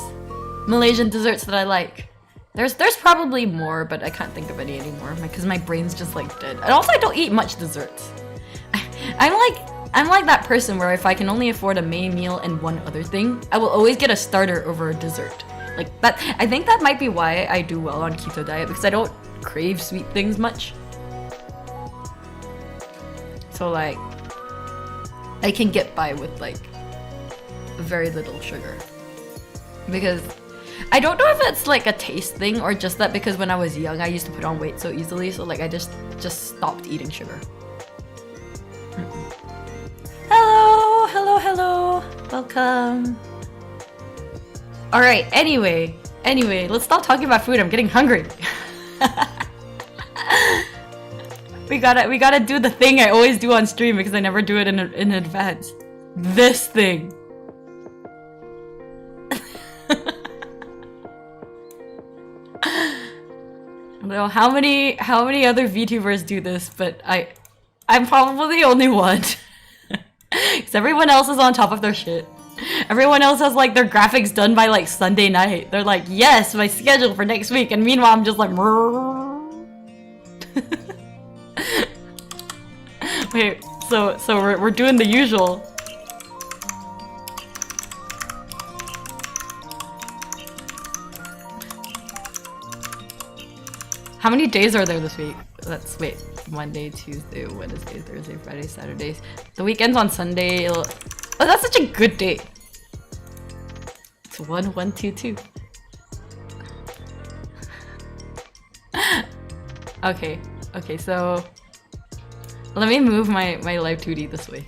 Malaysian desserts that I like. There's probably more, but I can't think of any anymore because my brain's just like dead. And also, I don't eat much desserts. I'm like that person where if I can only afford a main meal and one other thing, I will always get a starter over a dessert. Like that, I think that might be why I do well on keto diet, because I don't crave sweet things much. So like, I can get by with like very little sugar, because I don't know if it's like a taste thing or just that because when I was young I used to put on weight so easily, so like I just stopped eating sugar. Hello, welcome. All right, anyway, let's stop talking about food. I'm getting hungry. we gotta do the thing I always do on stream because I never do it in advance. This thing. I don't know how many other VTubers do this, but I'm probably the only one. Because everyone else is on top of their shit. Everyone else has like their graphics done by like Sunday night. They're like, yes, my schedule for next week, and meanwhile I'm just like wait, so we're doing the usual. How many days are there this week? Let's wait. Monday, Tuesday, Wednesday, Thursday, Friday, Saturdays. The weekend's on Sunday. Oh, that's such a good date. It's 1122. Okay, so let me move my live 2D this way.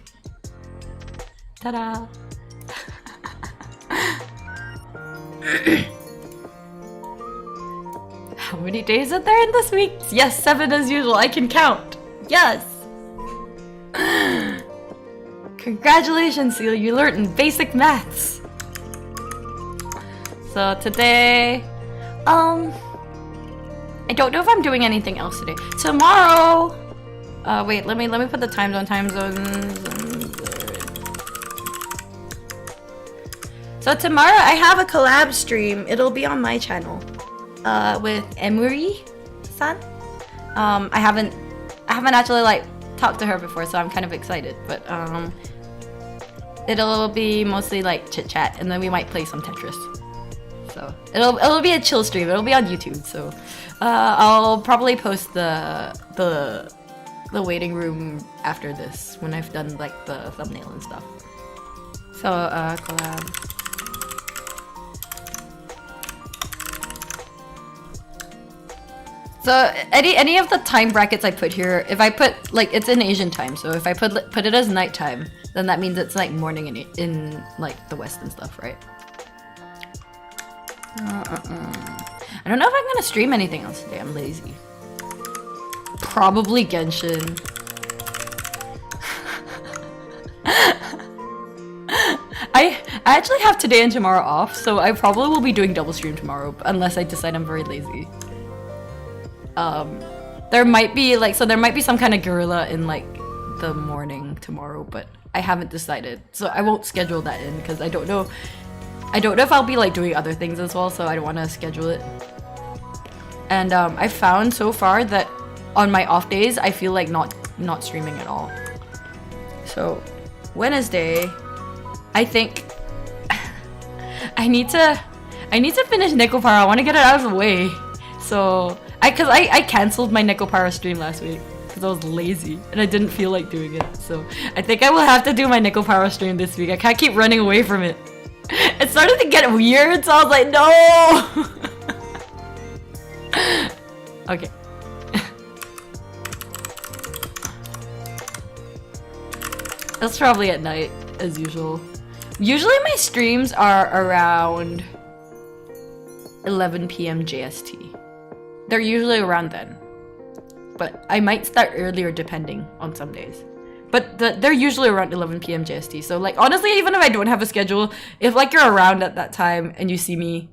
Ta-da! How many days are there in this week? Yes, 7 as usual. I can count. Yes. Congratulations, Seal. You learned basic maths. So today, I don't know if I'm doing anything else today. Tomorrow, wait. Let me put the time zones. So tomorrow I have a collab stream. It'll be on my channel. With Emuri-san. I haven't actually like talked to her before, so I'm kind of excited. But it'll be mostly like chit chat, and then we might play some Tetris. So it'll be a chill stream. It'll be on YouTube. So I'll probably post the waiting room after this when I've done like the thumbnail and stuff. So collab. So any of the time brackets I put here, if I put like it's in Asian time, so if I put it as nighttime, then that means it's like morning in like the West and stuff, right? I don't know if I'm gonna stream anything else today. I'm lazy. Probably Genshin. I actually have today and tomorrow off, so I probably will be doing double stream tomorrow, unless I decide I'm very lazy. There might be some kind of guerrilla in like the morning tomorrow, but I haven't decided, so I won't schedule that in because I don't know I don't know if I'll be like doing other things as well, so I don't want to schedule it. And I found so far that on my off days, I feel like not streaming at all. So Wednesday, I think I need to finish Nekopara. I want to get it out of the way. So cause I canceled my Nekopara stream last week because I was lazy and I didn't feel like doing it. So I think I will have to do my Nekopara stream this week. I can't keep running away from it. It started to get weird, so I was like, no. Okay. That's probably at night, as usual. Usually my streams are around 11 p.m. JST. They're usually around then. But I might start earlier depending on some days. But they're usually around 11 p.m. JST. So like honestly, even if I don't have a schedule, if like you're around at that time and you see me,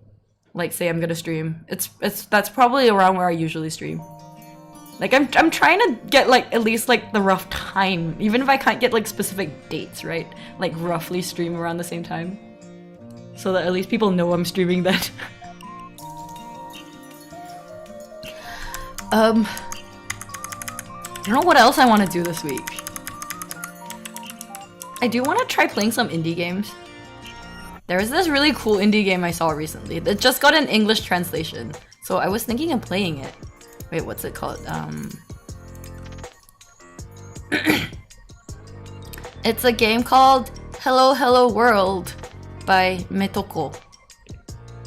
like say I'm gonna stream, that's probably around where I usually stream. Like I'm trying to get like at least like the rough time, even if I can't get like specific dates, right? Like roughly stream around the same time, so that at least people know I'm streaming then. I don't know what else I want to do this week. I do want to try playing some indie games. There's this really cool indie game I saw recently that just got an English translation, so I was thinking of playing it. Wait, what's it called? It's a game called Hello Hello World by Metoko.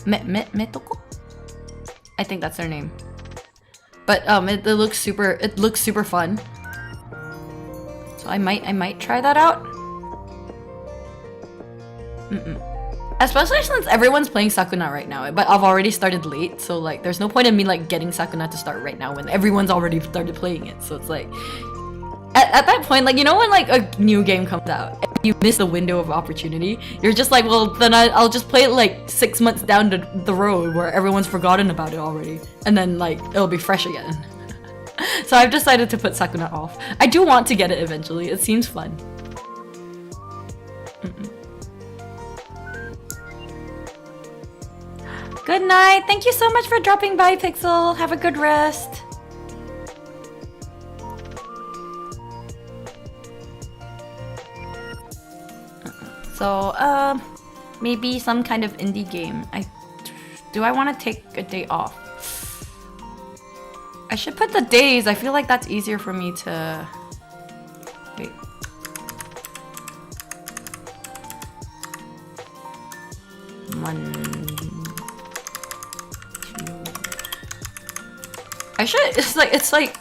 Metoko? I think that's their name. But it looks super fun. So I might try that out. Especially since everyone's playing Sakuna right now, but I've already started late, so like there's no point in me like getting Sakuna to start right now when everyone's already started playing it. So it's like at that point, like you know when like a new game comes out and you miss the window of opportunity, you're just like, well then I'll just play it like 6 months down the road where everyone's forgotten about it already, and then like it'll be fresh again. So I've decided to put Sakuna off. I do want to get it eventually. It seems fun. Good night. Thank you so much for dropping by, Pixel. Have a good rest. So, maybe some kind of indie game. Do I want to take a day off? I should put the days. I feel like that's easier for me to... Wait. It's like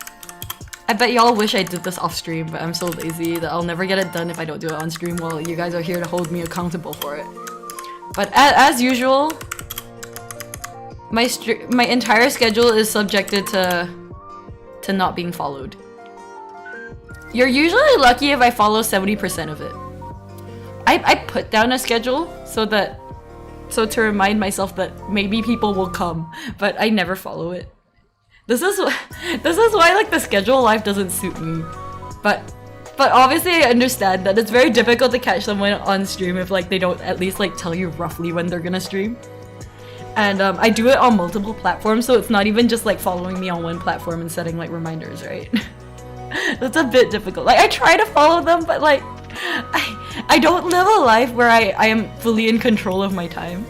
I bet y'all wish I did this off stream, but I'm so lazy that I'll never get it done if I don't do it on stream while you guys are here to hold me accountable for it. But as usual, my entire schedule is subjected to not being followed. You're usually lucky if I follow 70% of it. I put down a schedule so to remind myself that maybe people will come, but I never follow it. This is why like the schedule life doesn't suit me. But obviously I understand that it's very difficult to catch someone on stream if like they don't at least like tell you roughly when they're gonna stream. And I do it on multiple platforms, so it's not even just like following me on one platform and setting like reminders, right? That's a bit difficult. Like I try to follow them, but like I don't live a life where I am fully in control of my time.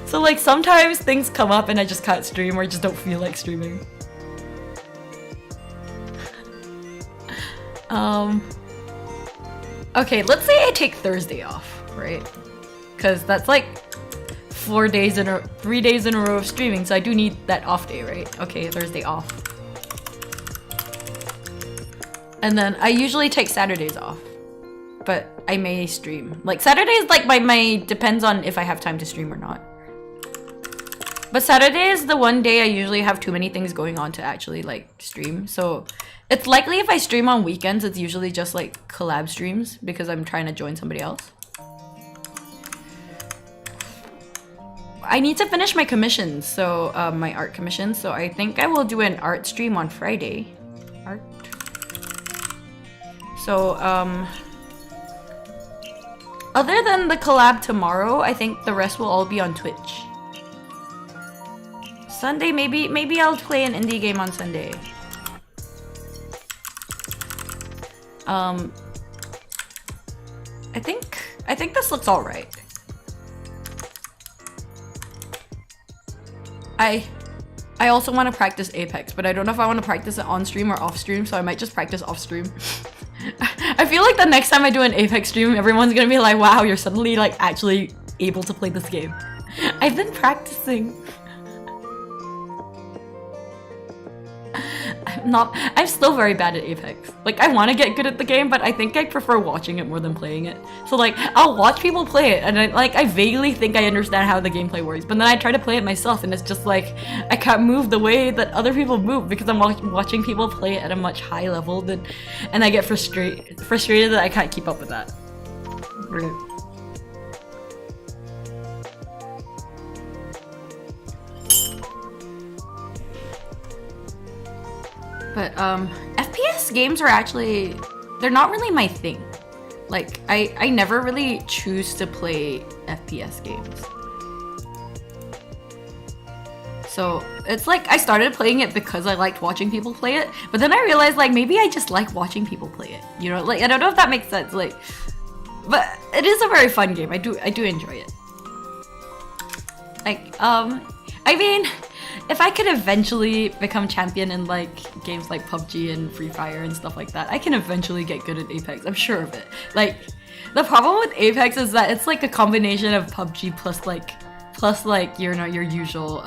So like sometimes things come up and I just can't stream or I just don't feel like streaming. Okay, let's say I take Thursday off, right? Because that's like 3 days in a row of streaming, so I do need that off day, right? Okay, Thursday off. And then I usually take Saturdays off, but I may stream. Like Saturdays, like my depends on if I have time to stream or not. But Saturday is the one day I usually have too many things going on to actually like stream. So it's likely if I stream on weekends, it's usually just like collab streams because I'm trying to join somebody else. I need to finish my commissions, so my art commissions. So I think I will do an art stream on Friday. Art. So Other than the collab tomorrow, I think the rest will all be on Twitch. Sunday, maybe I'll play an indie game on Sunday. I think this looks alright. I also want to practice Apex, but I don't know if I want to practice it on stream or off stream, so I might just practice off stream. I feel like the next time I do an Apex stream, everyone's gonna be like, wow, you're suddenly like actually able to play this game. I've been practicing. I'm still very bad at Apex. Like, I want to get good at the game, but I think I prefer watching it more than playing it. So like, I'll watch people play it, and I vaguely think I understand how the gameplay works, but then I try to play it myself, and it's just like, I can't move the way that other people move because I'm watching people play it at a much higher level than, and I get frustrated that I can't keep up with that. Right. But FPS games are actually, they're not really my thing. Like, I never really choose to play FPS games. So it's like I started playing it because I liked watching people play it, but then I realized like maybe I just like watching people play it. You know, like I don't know if that makes sense. Like, but it is a very fun game. I do enjoy it. Like, I mean, if I could eventually become champion in like games like PUBG and Free Fire and stuff like that, I can eventually get good at Apex. I'm sure of it. Like, the problem with Apex is that it's like a combination of PUBG plus like you know, your usual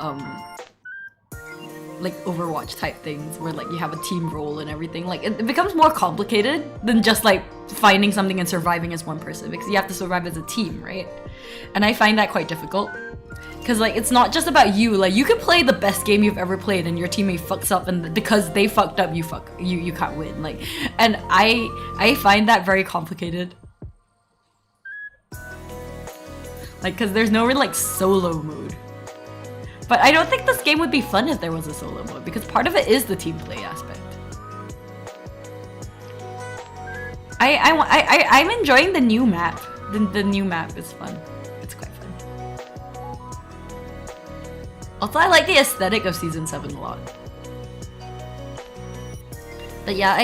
like Overwatch type things where like you have a team role and everything. Like it becomes more complicated than just like finding something and surviving as one person, because you have to survive as a team, right? And I find that quite difficult. Because like it's not just about you. Like you could play the best game you've ever played and your teammate fucks up, and because they fucked up, you can't win. Like, and I find that very complicated. Like, because there's no real like solo mode. But I don't think this game would be fun if there was a solo mode, because part of it is the team play aspect. I'm enjoying the new map. The new map is fun. It's quite fun. Also, I like the aesthetic of Season 7 a lot. But yeah,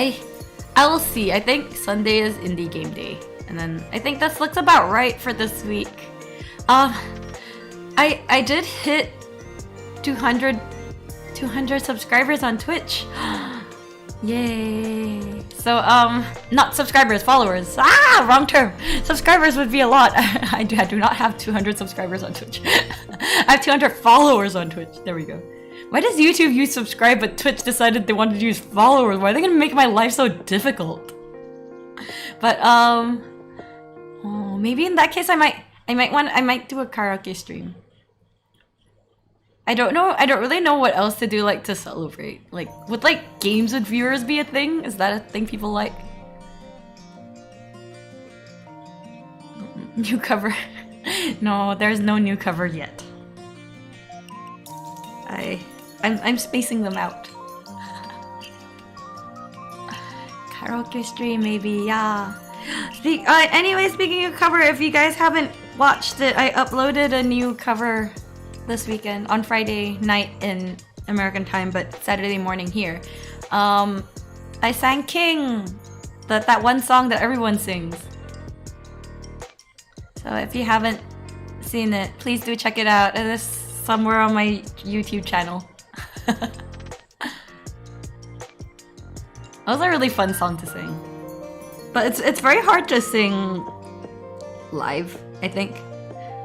I will see. I think Sunday is indie game day. And then I think this looks about right for this week. I did hit 200 subscribers on Twitch. Yay. So, not subscribers, followers. Ah, wrong term. Subscribers would be a lot. I do not have 200 subscribers on Twitch. I have 200 followers on Twitch. There we go. Why does YouTube use subscribe, but Twitch decided they wanted to use followers? Why are they gonna make my life so difficult? But, oh, maybe in that case I might do a karaoke stream. I don't know. I don't really know what else to do, like, to celebrate. Like, would, like, games with viewers be a thing? Is that a thing people like? New cover. No, there's no new cover yet. I'm spacing them out. Karaoke stream, maybe, yeah. Anyway, speaking of cover, if you guys haven't watched it, I uploaded a new cover this weekend on Friday night in American time, but Saturday morning here. I sang King, that one song that everyone sings. So if you haven't seen it, please do check it out. It is somewhere on my YouTube channel. That was a really fun song to sing, but it's very hard to sing live, I think,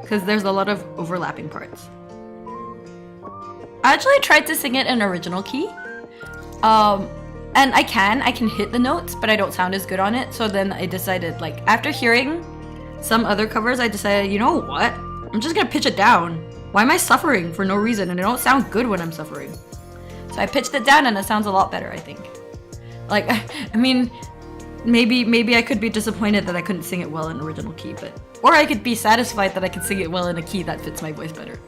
because there's a lot of overlapping parts. I actually tried to sing it in original key, and I can hit the notes, but I don't sound as good on it. So then I decided, like, after hearing some other covers, I decided, you know what? I'm just gonna pitch it down. Why am I suffering for no reason? And I don't sound good when I'm suffering. So I pitched it down, and it sounds a lot better, I think. Like, I mean, maybe I could be disappointed that I couldn't sing it well in original key, but or I could be satisfied that I could sing it well in a key that fits my voice better.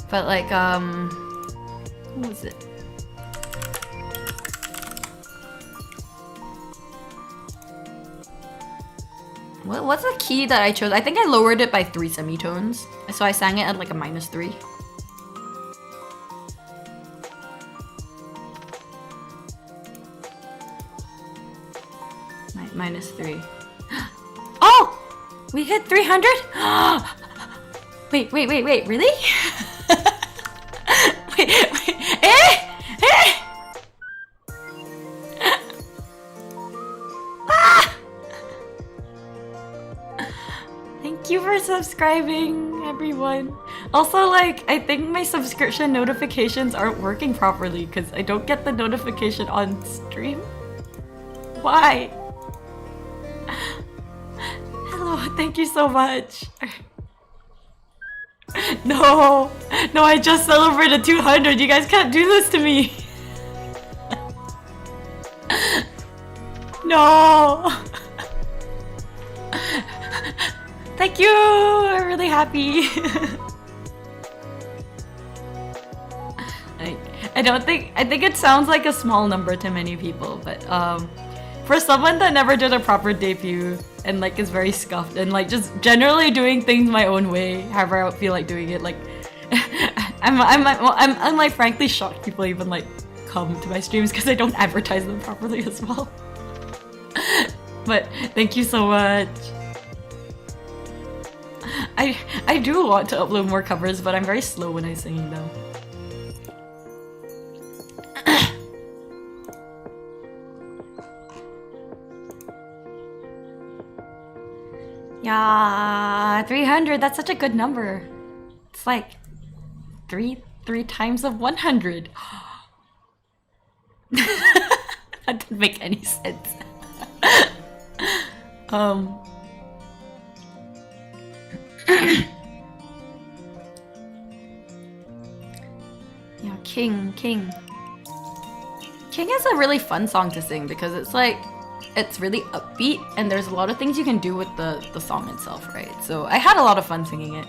But like, what was it? What's the key that I chose? I think I lowered it by 3 semitones. So I sang it at like a -3. -3. Oh! We hit 300? Wait, really? wait, Thank you for subscribing, everyone. Also, like, I think my subscription notifications aren't working properly because I don't get the notification on stream. Why? Hello, thank you so much. No, I just celebrated 200. You guys can't do this to me. No. Thank you. I'm really happy. I think it sounds like a small number to many people, but for someone that never did a proper debut and like is very scuffed and like just generally doing things my own way, however I feel like doing it, like I'm like frankly shocked people even like come to my streams because I don't advertise them properly as well. But thank you so much. I do want to upload more covers, but I'm very slow when I'm singing though. Yeah, 300, that's such a good number. It's like three times of 100. That didn't make any sense. Yeah, King is a really fun song to sing because it's like it's really upbeat and there's a lot of things you can do with the song itself, right? So I had a lot of fun singing it.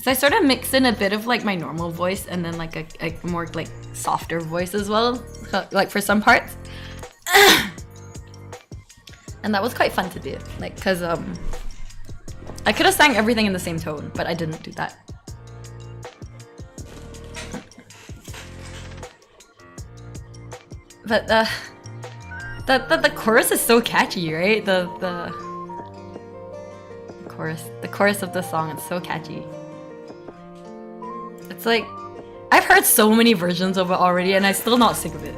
So I sort of mix in a bit of like my normal voice and then like a more like softer voice as well, like for some parts. And that was quite fun to do, like, cause I could have sang everything in the same tone, but I didn't do that. But the chorus is so catchy, right? The chorus of the song is so catchy. It's like I've heard so many versions of it already, and I'm still not sick of it.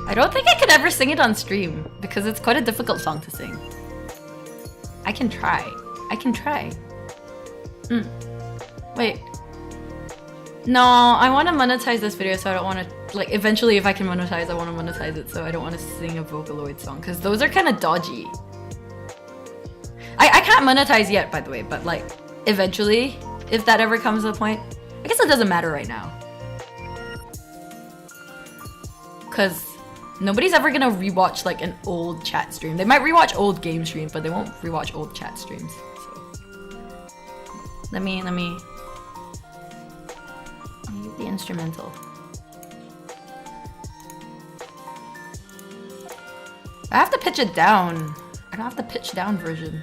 I don't think I could ever sing it on stream because it's quite a difficult song to sing. I can try. Wait. No, I want to monetize this video, so I don't want to, like, eventually if I can monetize, I want to monetize it, so I don't want to sing a Vocaloid song, because those are kind of dodgy. I can't monetize yet, by the way, but, like, eventually, if that ever comes to the point, I guess it doesn't matter right now. Because nobody's ever gonna rewatch, like, an old chat stream. They might rewatch old game streams, but they won't rewatch old chat streams. Let me use the instrumental. I have to pitch it down. I don't have the pitch down version.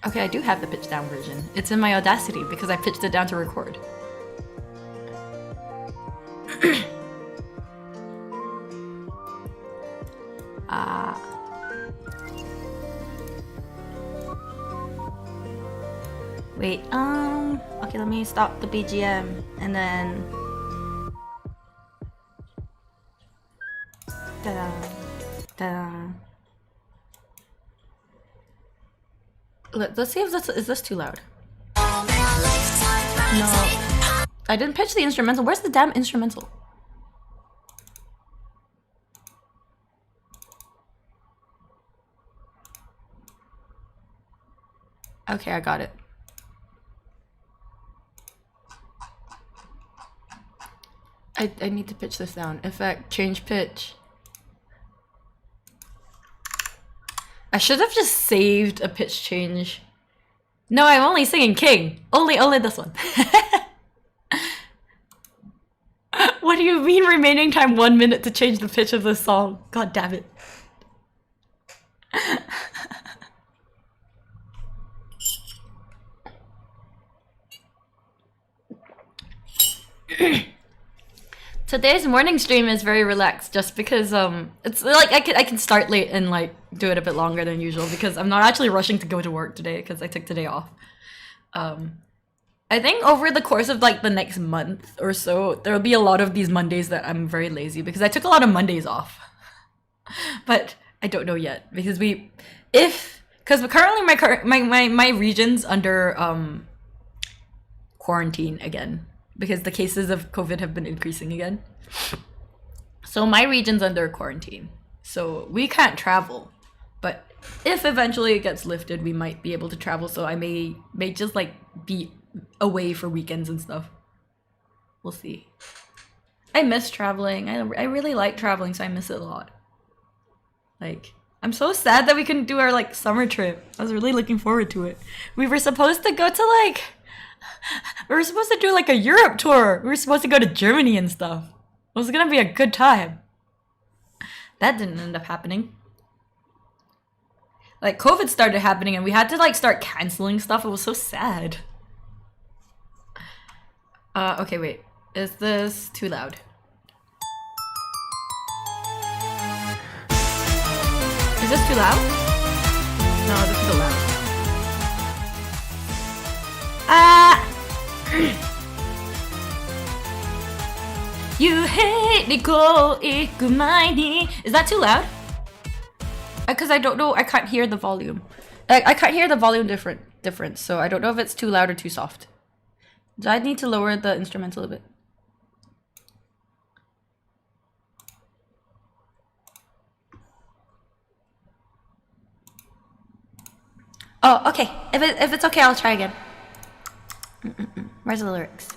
Okay, I do have the pitch down version. It's in my Audacity because I pitched it down to record. Wait, okay, let me stop the BGM and then ta-da, ta-da. Let's see if is this too loud? No, I didn't pitch the instrumental. Where's the damn instrumental? Okay, I got it. I need to pitch this down. Effect, change pitch. I should have just saved a pitch change. No, I'm only singing King. Only this one. What do you mean remaining time 1 minute to change the pitch of the song? God damn it. Today's morning stream is very relaxed just because it's like I can start late and like do it a bit longer than usual because I'm not actually rushing to go to work today because I took today off. I think over the course of like the next month or so, there will be a lot of these Mondays that I'm very lazy because I took a lot of Mondays off. But I don't know yet because currently my region's under quarantine again because the cases of COVID have been increasing again. So my region's under quarantine. So we can't travel. But if eventually it gets lifted, we might be able to travel. So I may just like be away for weekends and stuff. We'll see. I miss traveling. I really like traveling, so I miss it a lot. Like, I'm so sad that we couldn't do our like summer trip. I was really looking forward to it. We were supposed to go to we were supposed to do like a Europe tour. We were supposed to go to Germany and stuff. It was gonna be a good time. That didn't end up happening. Like, COVID started happening and we had to like start canceling stuff. It was so sad. Okay, wait. Is this too loud? Is this too loud? No, this is too loud. You hate me go ikumaini. Is that too loud? Because I don't know. I can't hear the volume. I can't hear the volume difference. So I don't know if it's too loud or too soft. Do I need to lower the instrumental a bit? Oh, okay. If it's okay, I'll try again. Where's the lyrics?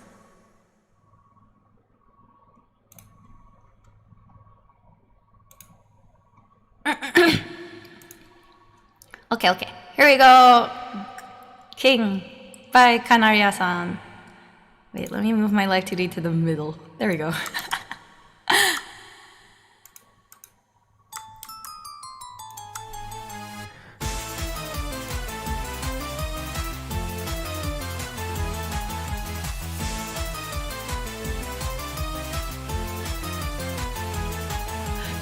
Okay. Here we go. King by Kanaria-san. Wait, let me move my live 2D to the middle. There we go.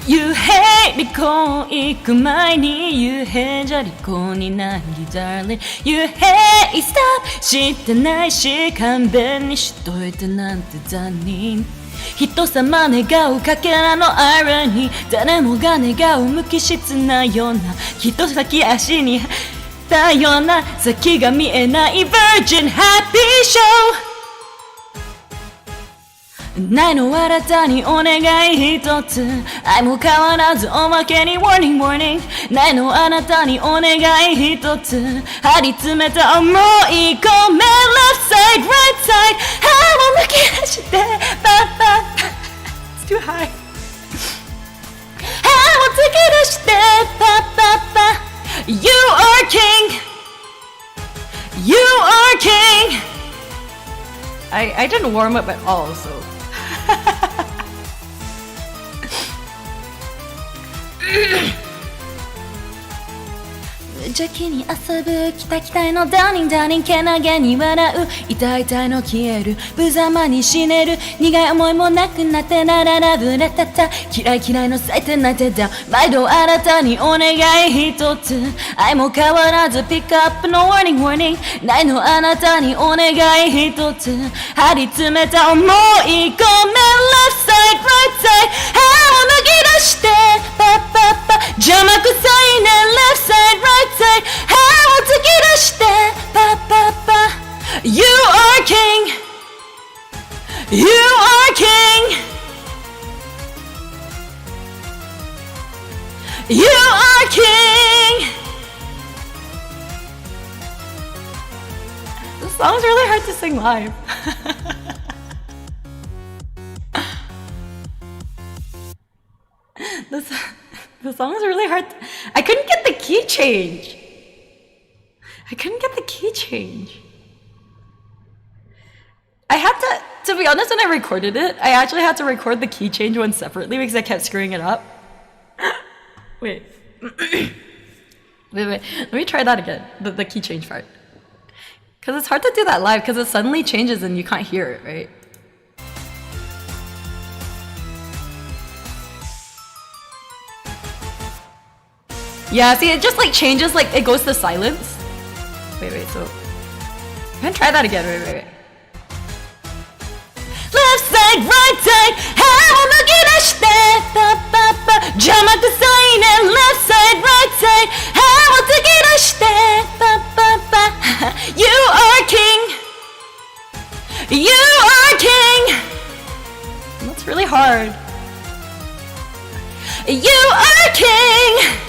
You hate me こう行く前に You hate じゃりこになり darling You hate stop してないし勘弁にしといてなんて残忍人様願うかけらの間に誰もが願う無機質なような人先足にたような先が見えない Virgin Happy Showないのあなたにお願い一つ愛も変わらずおまけに Warning Warning ないのあなたにお願い一つ張り詰めた思い込め Left side, right side 歯をむき出してパッパッ It's too high 歯を突き出してパッパッパ You are king You are king I didn't warm up at all, so無邪気に遊ぶキタキタのダーニンダーニンけなげに笑う痛い痛いの消える無様に死ねる苦い思いもなくなってなららぶれたた嫌い嫌いの咲いて泣いてた毎度あなたにお願い一つ愛も変わらずピックアップの Warning Warning ないのあなたにお願い一つ張り詰めた思い込め Left side, right side 歯を脱ぎ出してパッパッパ邪魔くさいね Left side, right side 歯を突き出してパッパッパ You are king You are king You are king This song's really hard to sing live The song is really hard. I couldn't get the key change. I couldn't get the key change. I had to be honest, when I recorded it, I actually had to record the key change one separately because I kept screwing it up. Wait. wait. Let me try that again, the key change part. Because it's hard to do that live because it suddenly changes and you can't hear it, right? Yeah, see, it just like changes, like it goes to silence. Wait, so I'm gonna try that again. Wait. Left side, right side, how am I gonna stay? Jama to sign and left side, right side, how am I gonna stay? You are king. You are king. That's really hard. You are king.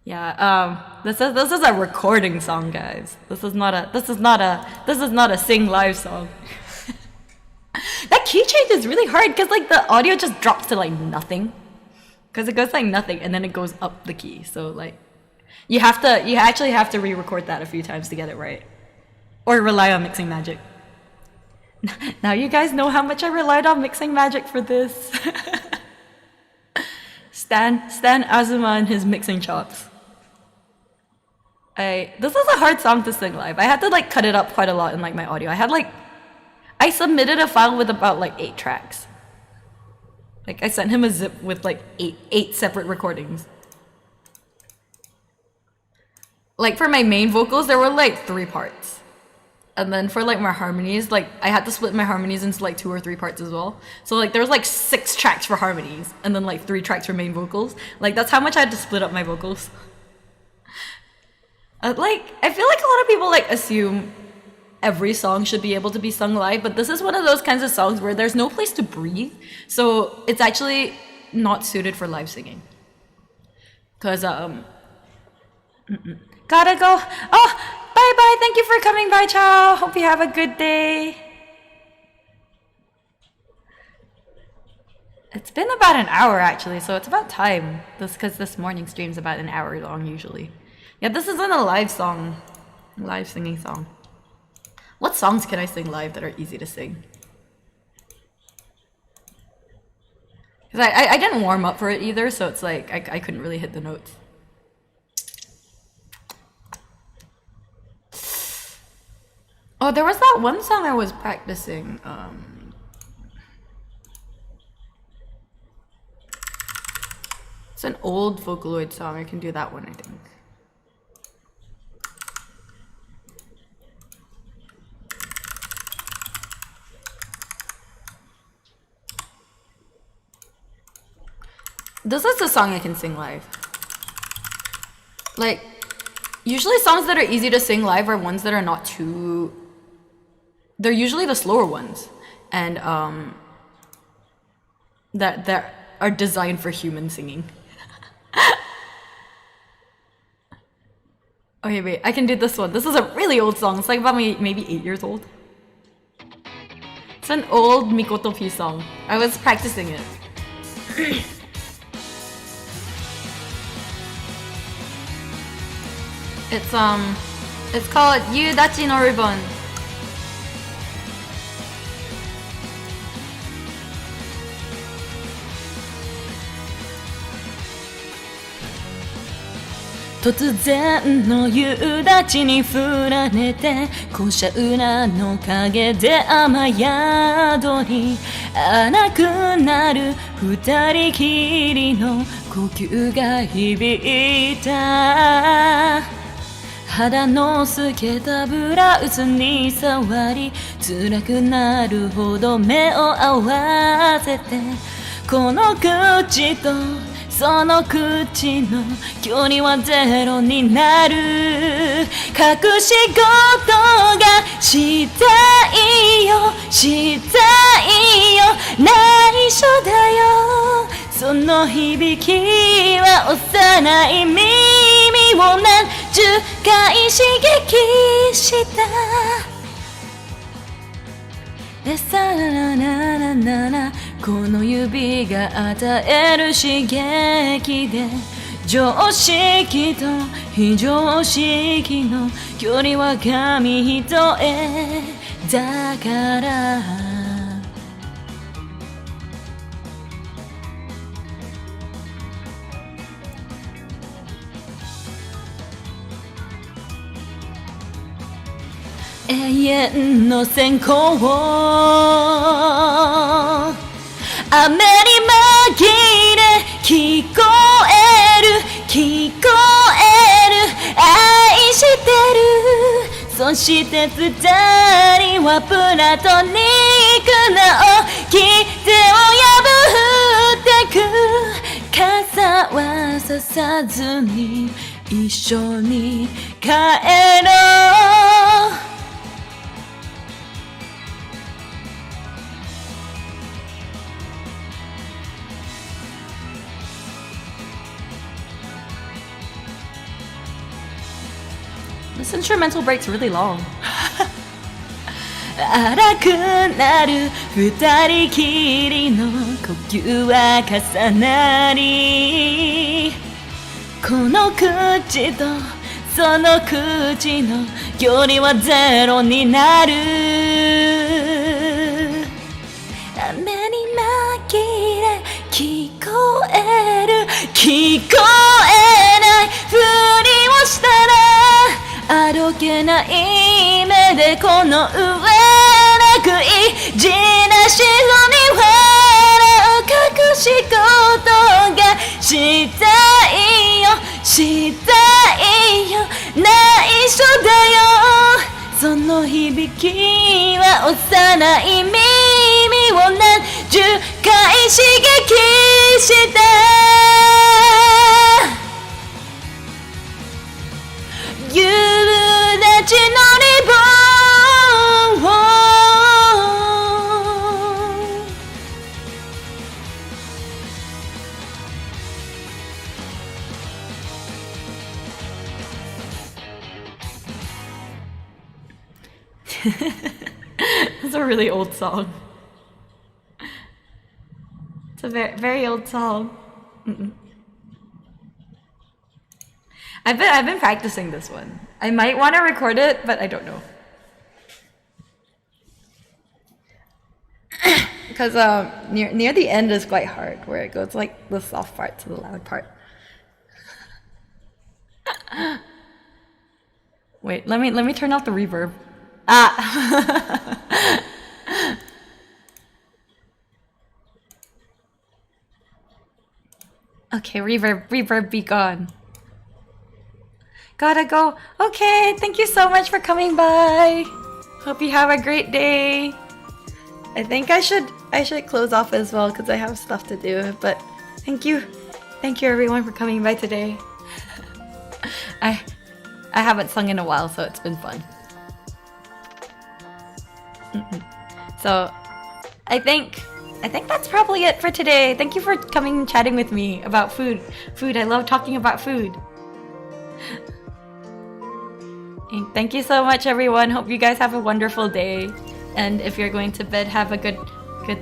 Yeah, this is a recording song, guys. This is not a sing live song. That key change is really hard because like the audio just drops to like nothing. Because it goes like nothing and then it goes up the key. So like you actually have to re-record that a few times to get it right. Or rely on mixing magic. Now you guys know how much I relied on mixing magic for this. Stan Azuma and his mixing chops. This is a hard song to sing live. I had to like cut it up quite a lot in like my audio. I submitted a file with about like 8 tracks. Like I sent him a zip with like eight separate recordings. Like for my main vocals, there were like 3 parts. And then for like my harmonies, like I had to split my harmonies into like 2 or 3 parts as well. So like there was like 6 tracks for harmonies and then like 3 tracks for main vocals. Like that's how much I had to split up my vocals. Like I feel like a lot of people like assume every song should be able to be sung live, but this is one of those kinds of songs where there's no place to breathe. So it's actually not suited for live singing. Cause gotta go. Oh, bye. Thank you for coming by, Chow. Hope you have a good day. It's been about an hour actually, so it's about time. Because this morning stream's about an hour long usually. Yeah, this isn't a live singing song. What songs can I sing live that are easy to sing? Because I didn't warm up for it either, so it's like I couldn't really hit the notes. Oh, there was that one song I was practicing. It's an old Vocaloid song. I can do that one, I think. This is the song I can sing live. Like, usually songs that are easy to sing live are ones that are not too... They're usually the slower ones. And, that are designed for human singing. Okay, wait, I can do this one. This is a really old song. It's like about maybe 8 years old. It's an old Mikoto P song. I was practicing it. It's called Yudachi no Ribbon. Totsuzen no yudachi ni furanete, kosha ura no kage de amayado ni anaku naru futari kiri no kokyū ga hibita. 肌の透けたブラウスに触り辛くなるほど目を合わせてこの口とその口の距離はゼロになる隠し事がしたいよしたいよ内緒だよその響きは幼い耳を何十回刺激したでさらららららこの指が与える刺激で常識と非常識の距離は紙一重だから永遠の線香を雨に紛れ聞こえる愛してるそして二人はプラトニックな掟を破ってく傘はささずに一緒に帰ろうThis instrumental break's really long. 荒くなる二人きりの呼吸は重なりこの口とその口の距離はゼロになる雨に紛れ聞こえる聞こえないふりをしたらあどけない目でこの上なく意地なしに笑う隠し事がしたいよ内緒だよその響きは幼い耳を何十回刺激した夕立ちのリボンをIt's a really old song. It's a very, very old song. I've been practicing this one. I might want to record it, but I don't know. Because near the end is quite hard, where it goes like the soft part to the loud part. Wait, let me turn off the reverb. Okay, reverb be gone. Gotta go. Okay, thank you so much for coming by. Hope you have a great day. I think I should close off as well because I have stuff to do. But thank you everyone for coming by today. I haven't sung in a while, so it's been fun. So I think that's probably it for today. Thank you for coming and chatting with me about food. I love talking about food. Thank you so much, everyone. Hope you guys have a wonderful day. And if you're going to bed, have a good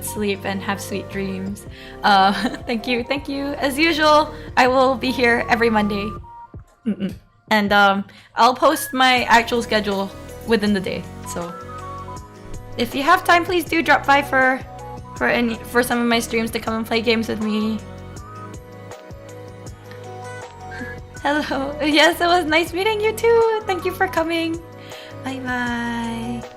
sleep and have sweet dreams. Thank you. As usual, I will be here every Monday. And I'll post my actual schedule within the day. So if you have time, please do drop by for some of my streams to come and play games with me. Hello. Yes, it was nice meeting you too. Thank you for coming. Bye bye.